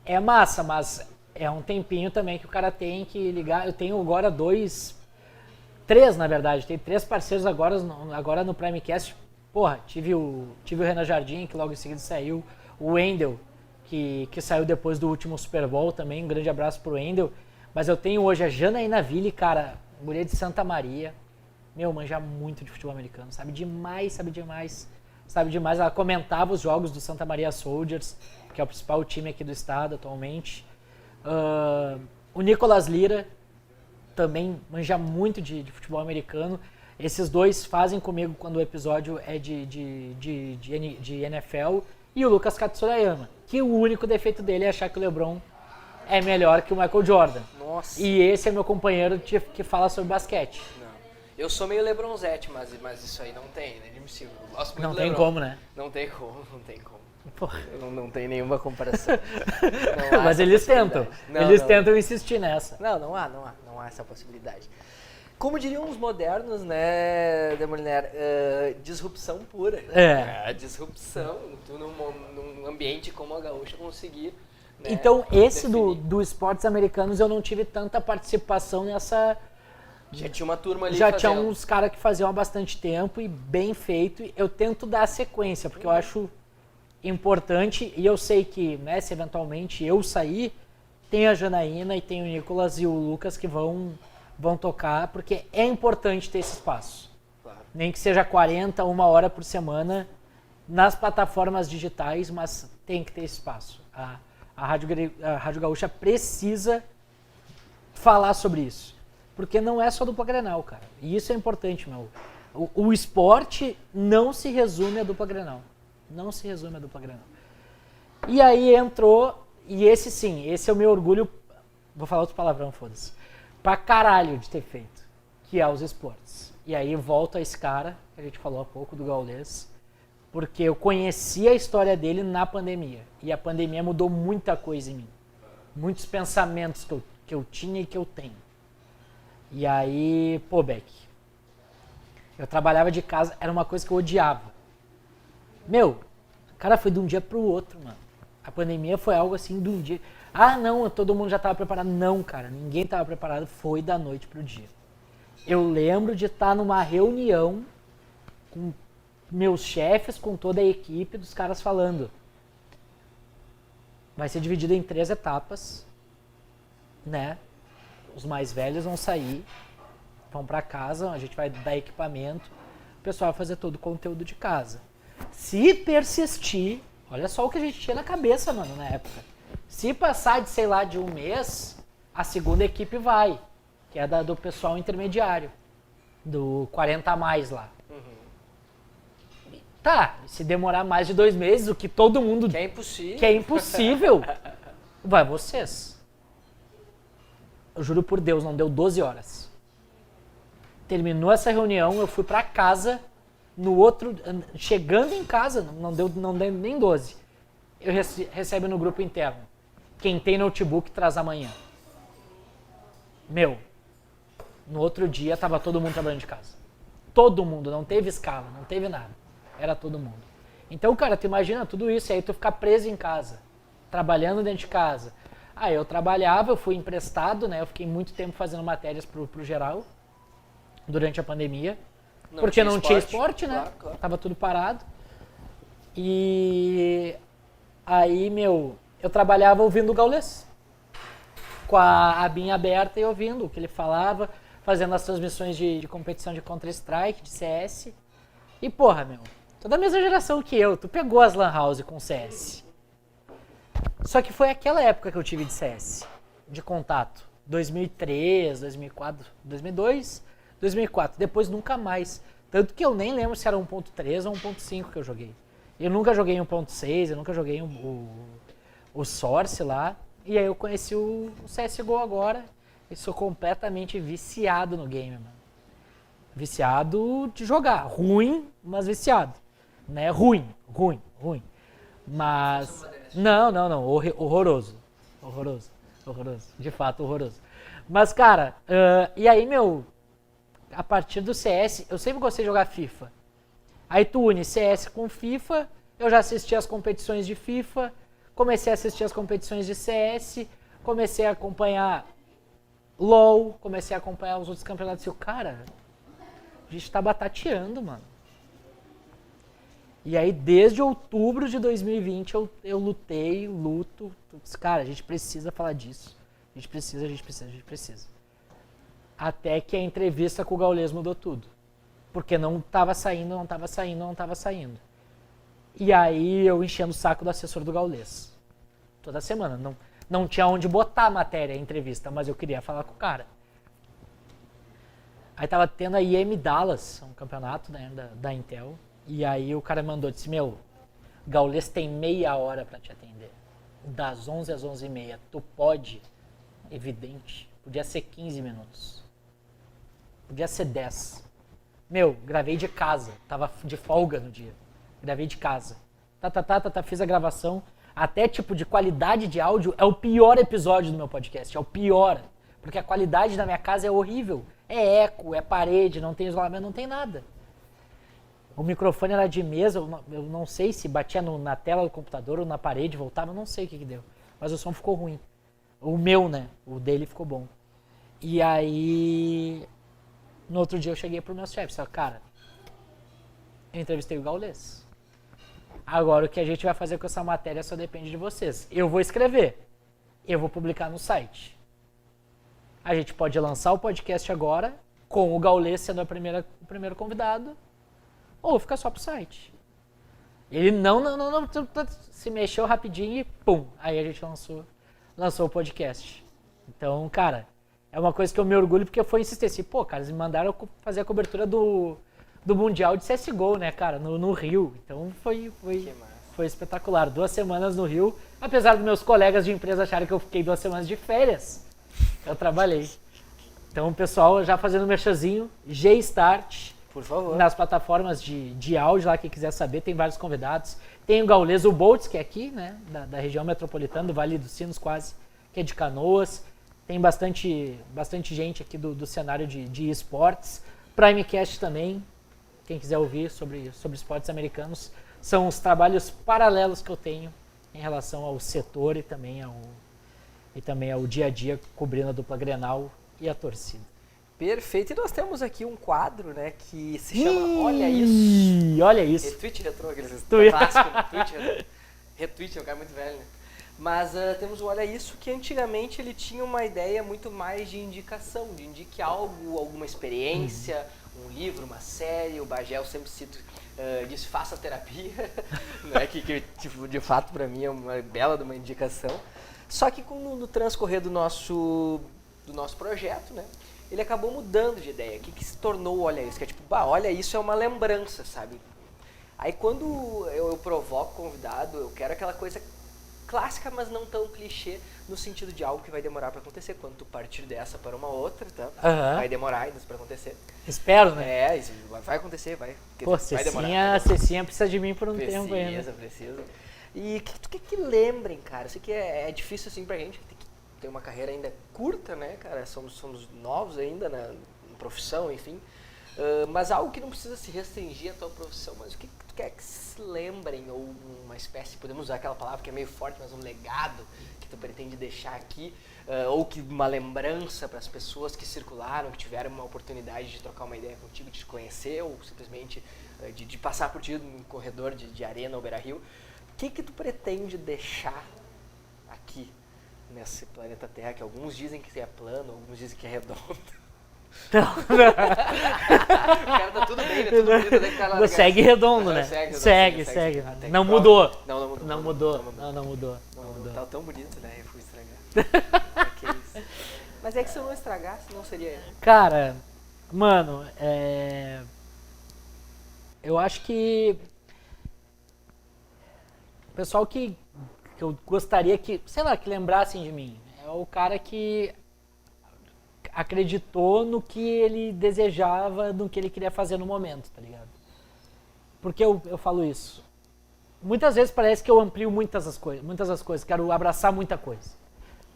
é massa, mas é um tempinho também que o cara tem que ligar. Eu tenho agora 3 na verdade, tem 3 parceiros agora no Primecast. Porra, tive o Renan Jardim, que logo em seguida saiu, o Wendel, que saiu depois do último Super Bowl também, um grande abraço pro Wendel. Mas eu tenho hoje a Janaína Ville, cara, mulher de Santa Maria. Manja muito de futebol americano. Sabe demais. Ela comentava os jogos do Santa Maria Soldiers, que é o principal time aqui do estado atualmente. O Nicolas Lira também manja muito de futebol americano. Esses dois fazem comigo quando o episódio é de NFL, e o Lucas Katsurayama, que o único defeito dele é achar que o LeBron é melhor que o Michael Jordan. Nossa. E esse é meu companheiro que fala sobre basquete. Não. Eu sou meio LeBronzete, mas isso aí não tem, né? Admissível. Eu gosto muito Não do tem LeBron. como, né? Não tem como. Porra. Não tem nenhuma comparação. Não há Mas essa eles tentam. possibilidade. Eles não. tentam insistir nessa. Não há essa possibilidade. Como diriam os modernos, né, Demoliner, disrupção pura. Disrupção, tu num ambiente como a gaúcha conseguir. Né, então, esse definir. do esportes americanos eu não tive tanta participação nessa. Já tinha uma turma ali Já fazendo. tinha uns caras que faziam há bastante tempo e bem feito. Eu tento dar sequência, porque eu acho importante, e eu sei que, né, se eventualmente eu sair, tem a Janaína e tem o Nicolas e o Lucas que vão tocar, porque é importante ter esse espaço. Claro. Nem que seja 40, 1 hora por semana nas plataformas digitais, mas tem que ter esse espaço. A Rádio Gaúcha precisa falar sobre isso, porque não é só dupla Grenal, cara. E isso é importante, meu. O esporte não se resume a dupla Grenal. Não se resume a dupla Grenal. E aí entrou, e esse é o meu orgulho, vou falar outro palavrão, foda-se, pra caralho de ter feito, que é os esportes. E aí volto a esse cara, que a gente falou há pouco, do Gaules, porque eu conheci a história dele na pandemia. E a pandemia mudou muita coisa em mim. Muitos pensamentos que eu tinha e que eu tenho. E aí, pô, Beck, eu trabalhava de casa, era uma coisa que eu odiava. Meu, cara, foi de um dia pro outro, mano. A pandemia foi algo assim de um dia. Ah, não, todo mundo já tava preparado. Não, cara, ninguém tava preparado. Foi da noite pro dia. Eu lembro de estar numa reunião com meus chefes, com toda a equipe, dos caras falando. Vai ser dividido em 3 etapas, né? Os mais velhos vão sair, vão pra casa, a gente vai dar equipamento, o pessoal vai fazer todo o conteúdo de casa. Se persistir, olha só o que a gente tinha na cabeça, mano, na época. Se passar de, sei lá, de 1 mês, a segunda equipe vai, que é do pessoal intermediário, do 40 a mais lá. Tá, se demorar mais de 2 meses, o que todo mundo Que é impossível. que é impossível, vai vocês. Eu juro por Deus, não deu 12 horas. Terminou essa reunião, eu fui pra casa, no outro, chegando em casa, não deu nem 12. Eu recebo no grupo interno. Quem tem notebook traz amanhã. Meu, no outro dia tava todo mundo trabalhando de casa. Todo mundo, não teve escala, não teve nada. Era todo mundo. Então, cara, tu imagina tudo isso, e aí tu ficar preso em casa, trabalhando dentro de casa. Aí eu trabalhava, eu fui emprestado, né? Eu fiquei muito tempo fazendo matérias pro geral, durante a pandemia. Porque não tinha esporte, né? Claro. Tava tudo parado. E aí, meu, eu trabalhava ouvindo o Gaules. Com a abinha aberta e ouvindo o que ele falava, fazendo as transmissões de competição de Counter-Strike, de CS. E porra, meu, toda a mesma geração que eu, tu pegou as Lan House com CS. Só que foi aquela época que eu tive de CS, de contato. 2003, 2004, 2002, 2004. Depois nunca mais. Tanto que eu nem lembro se era 1.3 ou 1.5 que eu joguei. Eu nunca joguei 1.6, eu nunca joguei o Source lá. E aí eu conheci o CSGO agora e sou completamente viciado no game, mano. Viciado de jogar. Ruim, mas viciado. Né? Ruim. Mas... Não. Horroroso. De fato, horroroso. Mas, cara, e aí, meu... A partir do CS, eu sempre gostei de jogar FIFA. Aí tu une CS com FIFA, eu já assisti as competições de FIFA, comecei a assistir as competições de CS, comecei a acompanhar LoL, comecei a acompanhar os outros campeonatos. E eu, cara, a gente tá batateando, mano. E aí, desde outubro de 2020, eu luto. Cara, a gente precisa falar disso. A gente precisa. Até que a entrevista com o Gaules mudou tudo. Porque não tava saindo. E aí eu enchendo o saco do assessor do Gaules. Toda semana. Não tinha onde botar a matéria, a entrevista, mas eu queria falar com o cara. Aí tava tendo a IEM Dallas, um campeonato, né, da Intel. E aí o cara mandou, disse, meu, Gaules tem meia hora pra te atender. Das 11 às 11h30. Tu pode? Evidente. Podia ser 15 minutos. Podia ser 10. Meu, gravei de casa. Tava de folga no dia. Gravei de casa. Fiz a gravação. Até tipo de qualidade de áudio é o pior episódio do meu podcast. É o pior. Porque a qualidade da minha casa é horrível. É eco, é parede, não tem isolamento, não tem nada. O microfone era de mesa, eu não sei se batia na tela do computador ou na parede, voltava, eu não sei o que deu. Mas o som ficou ruim. O meu, né? O dele ficou bom. E aí, no outro dia eu cheguei pro meu chefe, falei, cara, eu entrevistei o Gaules. Agora o que a gente vai fazer com essa matéria só depende de vocês. Eu vou escrever, eu vou publicar no site. A gente pode lançar o podcast agora, com o Gaules sendo o primeiro convidado, ou fica só pro site. Ele não, se mexeu rapidinho e pum, aí a gente lançou o podcast. Então, cara, é uma coisa que eu me orgulho porque foi insistir assim, pô, cara, eles me mandaram fazer a cobertura do Mundial de CSGO, né, cara, no Rio. Então foi espetacular. 2 semanas no Rio, apesar dos meus colegas de empresa acharem que eu fiquei 2 semanas de férias, eu trabalhei. Então, o pessoal já fazendo um merchanzinho, G-Start, por favor. Nas plataformas de áudio lá, quem quiser saber, tem vários convidados. Tem o Gaules, o Boltz, que é aqui, né, da região metropolitana, do Vale dos Sinos quase, que é de Canoas. Tem bastante gente aqui do cenário de esportes. Primecast também, quem quiser ouvir sobre esportes americanos. São os trabalhos paralelos que eu tenho em relação ao setor e também ao dia a dia, cobrindo a dupla Grenal e a torcida. Perfeito. E nós temos aqui um quadro, né, que se chama Olha Isso. Olha isso. Retweet retrô, aqueles clássicos, retweet. Retweet é um cara muito velho, né? Mas temos o Olha Isso, que antigamente ele tinha uma ideia muito mais de indicação, de indique algo, alguma experiência, um livro, uma série. O Bagé, eu sempre cito, diz faça terapia, né? que tipo, de fato para mim é uma bela de uma indicação. Só que no transcorrer do nosso projeto, né, ele acabou mudando de ideia. O que se tornou o Olha Isso? Que é tipo, olha, isso é uma lembrança, sabe? Aí quando eu provoco o convidado, eu quero aquela coisa clássica, mas não tão clichê, no sentido de algo que vai demorar para acontecer. Quando tu partir dessa para uma outra, tá? Vai demorar ainda para acontecer. Espero, né? Isso vai acontecer, vai. Pô, vai demorar. Cecinha precisa de mim por um tempo ainda. Precisa. E o que tu quer que lembrem, cara? Isso aqui é difícil assim pra gente, tem uma carreira ainda curta, né, cara? Somos novos ainda na profissão, enfim. Mas algo que não precisa se restringir à tua profissão, mas o que tu quer que se lembrem? Ou uma espécie, podemos usar aquela palavra que é meio forte, mas um legado que tu pretende deixar aqui? Ou que uma lembrança para as pessoas que circularam, que tiveram uma oportunidade de trocar uma ideia contigo, de te conhecer, ou simplesmente de passar por ti num corredor de arena ou Beira-Rio. O que tu pretende deixar aqui nesse planeta Terra, que alguns dizem que é plano, alguns dizem que é redondo? Não. O cara tá tudo bem, né? Tudo bonito, né? Cara, segue redondo, né? Segue. Não mudou. Não mudou. Tá tão bonito, né? Eu fui estragar. Que isso. Mas é que se eu não estragasse, não seria... Cara, mano, eu acho que o pessoal que eu gostaria que, sei lá, que lembrassem de mim, é o cara que acreditou no que ele desejava, no que ele queria fazer no momento, tá ligado? Porque eu falo isso? Muitas vezes parece que eu amplio muitas das coisas, quero abraçar muita coisa.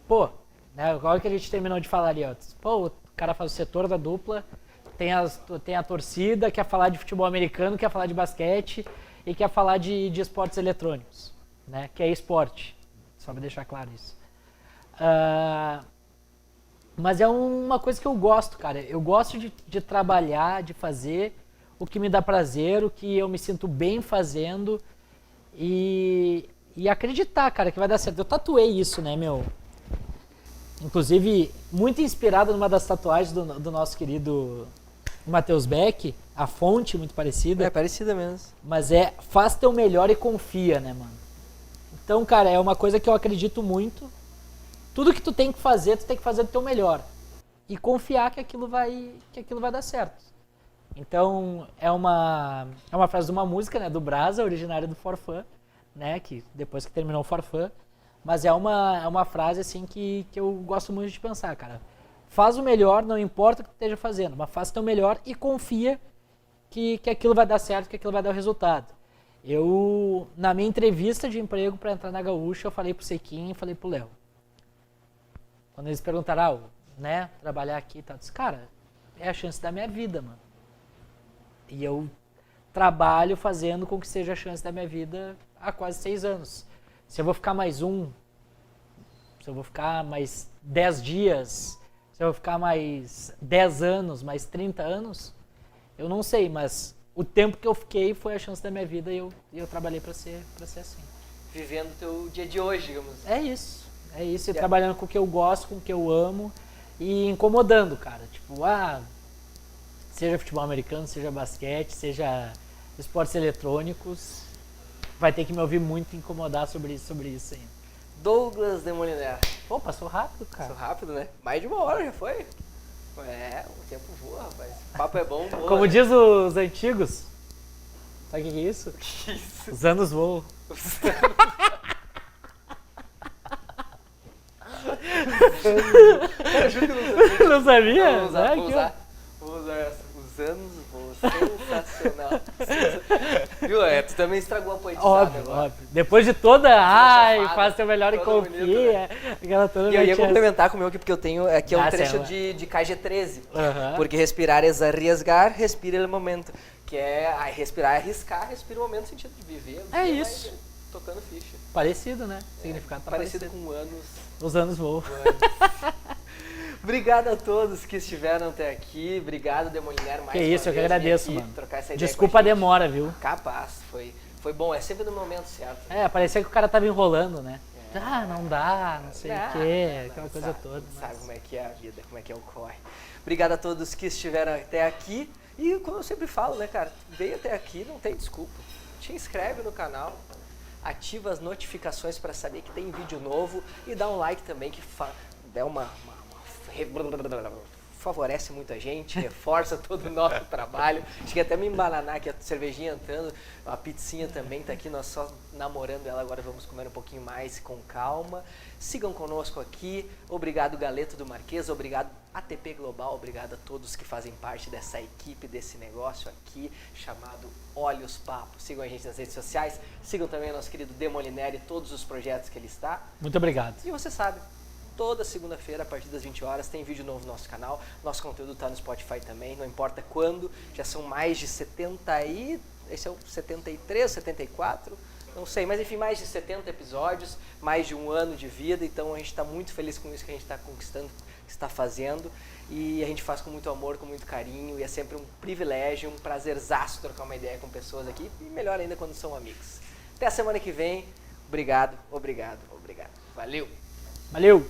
Pô, né, agora que a gente terminou de falar ali, ó, pô, o cara faz o setor da dupla, tem a torcida, quer falar de futebol americano, quer falar de basquete e quer falar de esportes eletrônicos, né, que é esporte, só pra deixar claro isso. Mas é uma coisa que eu gosto, cara. Eu gosto de trabalhar, de fazer o que me dá prazer, o que eu me sinto bem fazendo e acreditar, cara, que vai dar certo. Eu tatuei isso, né, meu? Inclusive, muito inspirado numa das tatuagens do nosso querido Matheus Beck, a fonte muito parecida. É parecida mesmo. Mas faz teu melhor e confia, né, mano? Então, cara, é uma coisa que eu acredito muito. Tudo que tu tem que fazer do teu melhor. e confiar que aquilo vai dar certo. Então, é uma frase de uma música, né, do Brasa, originária do Forfã, né, que depois que terminou o Forfã, mas é uma frase assim que eu gosto muito de pensar, cara. Faz o melhor, não importa o que tu esteja fazendo, mas faz o teu melhor e confia que aquilo vai dar certo, que aquilo vai dar o resultado. Eu, na minha entrevista de emprego para entrar na Gaúcha, eu falei pro Sequinho e falei pro Léo. Quando eles perguntaram, né, trabalhar aqui e tal, eu disse, cara, é a chance da minha vida, mano. E eu trabalho fazendo com que seja a chance da minha vida há quase 6 anos. Se eu vou ficar mais se eu vou ficar mais 10 dias, se eu vou ficar mais 10 anos, mais 30 anos, eu não sei, mas o tempo que eu fiquei foi a chance da minha vida e eu trabalhei para ser assim. Vivendo o teu dia de hoje, digamos assim. É isso, e trabalhando com o que eu gosto, com o que eu amo e incomodando, cara. Tipo, seja futebol americano, seja basquete, seja esportes eletrônicos, vai ter que me ouvir muito e incomodar sobre isso ainda. Douglas Demoliner. Pô, passou rápido, cara. Passou rápido, né? Mais de 1 hora já foi. O tempo voa, rapaz. O papo é bom, voa. Como diz os antigos, sabe o que é isso? Que isso? Os anos voam. Eu juro que eu não sabia. Não sabia? Vou usar, Né? vou usar. Vou usar essa. Os anos voam. Sensacional. Viu? Tu também estragou a poetizada. Óbvio. Depois de toda, safada, faz teu melhor e toda confia. bonita, Aquela toda E eu ia metias. complementar com o meu aqui, porque eu tenho aqui um trecho sei lá. de KG13. Aham. Porque respirar é arriesgar, respira el momento. Que é respirar é arriscar, respira o momento no sentido de viver. É isso. Vai tocando ficha. Parecido, né? Significado tá Parecido com anos. Os anos voam. Obrigado a todos que estiveram até aqui. Obrigado, Demoliner, mais Que uma isso, eu que vez, agradeço, vir aqui, mano. trocar essa ideia Desculpa com a a gente. demora, viu? Capaz, foi bom. É sempre no momento certo. Parecia que o cara tava enrolando, né? Não dá, não sei Não, o quê, não, aquela coisa sabe, toda. Sabe como é que é a vida, como é que é o corre. Obrigado a todos que estiveram até aqui. E como eu sempre falo, né, cara? Veio até aqui, não tem desculpa. Te inscreve no canal, ativa as notificações para saber que tem vídeo novo e dá um like também que dá favorece muito a gente, reforça todo o nosso trabalho. Cheguei até a me embananar aqui, a cervejinha entrando, a pizzinha também tá aqui, nós só namorando ela, agora vamos comer um pouquinho mais com calma. Sigam conosco aqui, obrigado Galeto do Marquês, obrigado ATP Global, obrigado a todos que fazem parte dessa equipe, desse negócio aqui, chamado Olha os Papos. Sigam a gente nas redes sociais, sigam também o nosso querido Demoliner e todos os projetos que ele está. Muito obrigado. E você sabe, toda segunda-feira, a partir das 20 horas, tem vídeo novo no nosso canal. Nosso conteúdo está no Spotify também, não importa quando. Já são mais de 70 e... Esse é o 73, 74? Não sei, mas enfim, mais de 70 episódios, mais de 1 ano de vida. Então a gente está muito feliz com isso que a gente está conquistando, que está fazendo. E a gente faz com muito amor, com muito carinho. E é sempre um privilégio, um prazerzaço trocar uma ideia com pessoas aqui. E melhor ainda quando são amigos. Até a semana que vem. Obrigado. Valeu! Valeu!